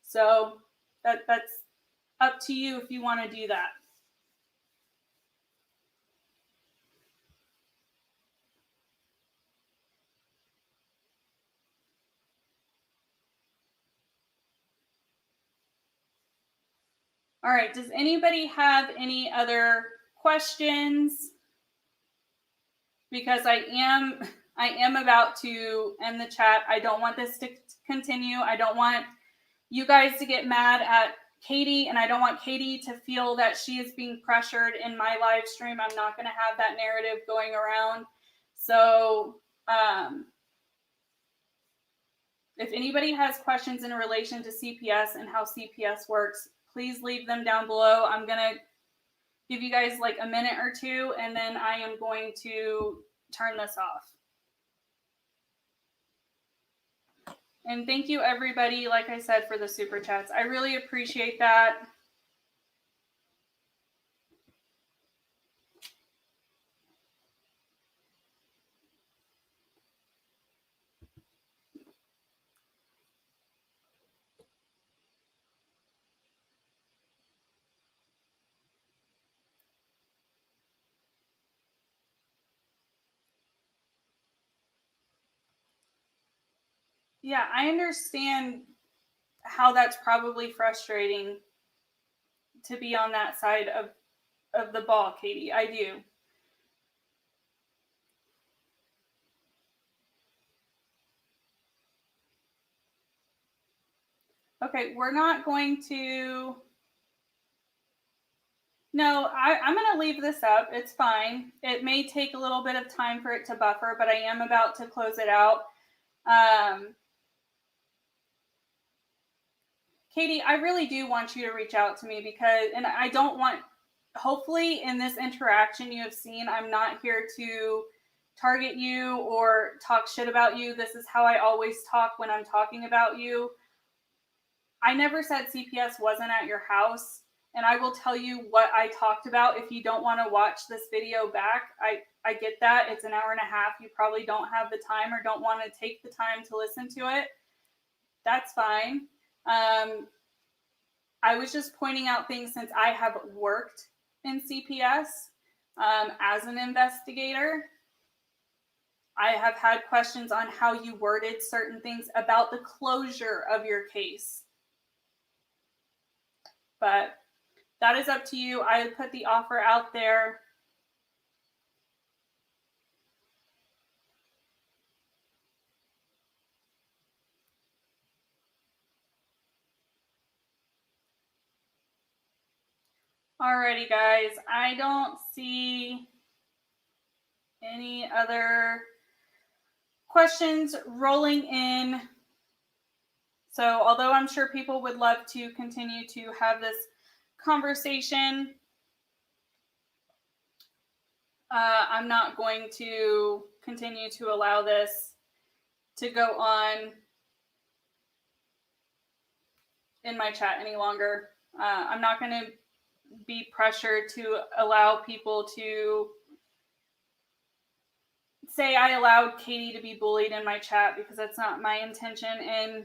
So that's up to you if you want to do that. All right, does anybody have any other questions? Because I am about to end the chat. I don't want this to continue. I don't want you guys to get mad at Katie, and I don't want Katie to feel that she is being pressured in my live stream. I'm not going to have that narrative going around. So if anybody has questions in relation to CPS and how CPS works, please leave them down below. I'm going to give you guys like a minute or two, and then I am going to turn this off. And thank you, everybody, like I said, for the super chats. I really appreciate that. Yeah, I understand how that's probably frustrating to be on that side of the ball, Katie. I do. Okay, we're not going to... No, I'm going to leave this up. It's fine. It may take a little bit of time for it to buffer, but I am about to close it out. Katie, I really do want you to reach out to me because, and I don't want, hopefully in this interaction you have seen, I'm not here to target you or talk shit about you. This is how I always talk when I'm talking about you. I never said CPS wasn't at your house, and I will tell you what I talked about. If you don't want to watch this video back, I get that. It's an hour and a half. You probably don't have the time or don't want to take the time to listen to it. That's fine. I was just pointing out things since I have worked in CPS as an investigator. I have had questions on how you worded certain things about the closure of your case. But that is up to you. I put the offer out there. Alrighty, guys. I don't see any other questions rolling in. So although I'm sure people would love to continue to have this conversation, I'm not going to continue to allow this to go on in my chat any longer. I'm not going to be pressured to allow people to say I allowed Katie to be bullied in my chat, because that's not my intention. And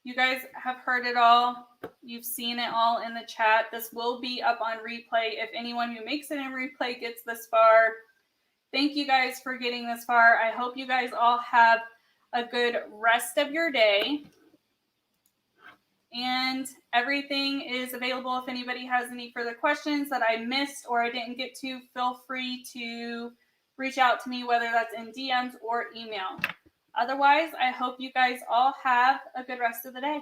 you guys have heard it all. You've seen it all in the chat. This will be up on replay. If anyone who makes it in replay gets this far, thank you guys for getting this far. I hope you guys all have a good rest of your day. And everything is available. If anybody has any further questions that I missed or I didn't get to, feel free to reach out to me, whether that's in DMs or email. Otherwise, I hope you guys all have a good rest of the day.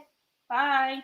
Bye.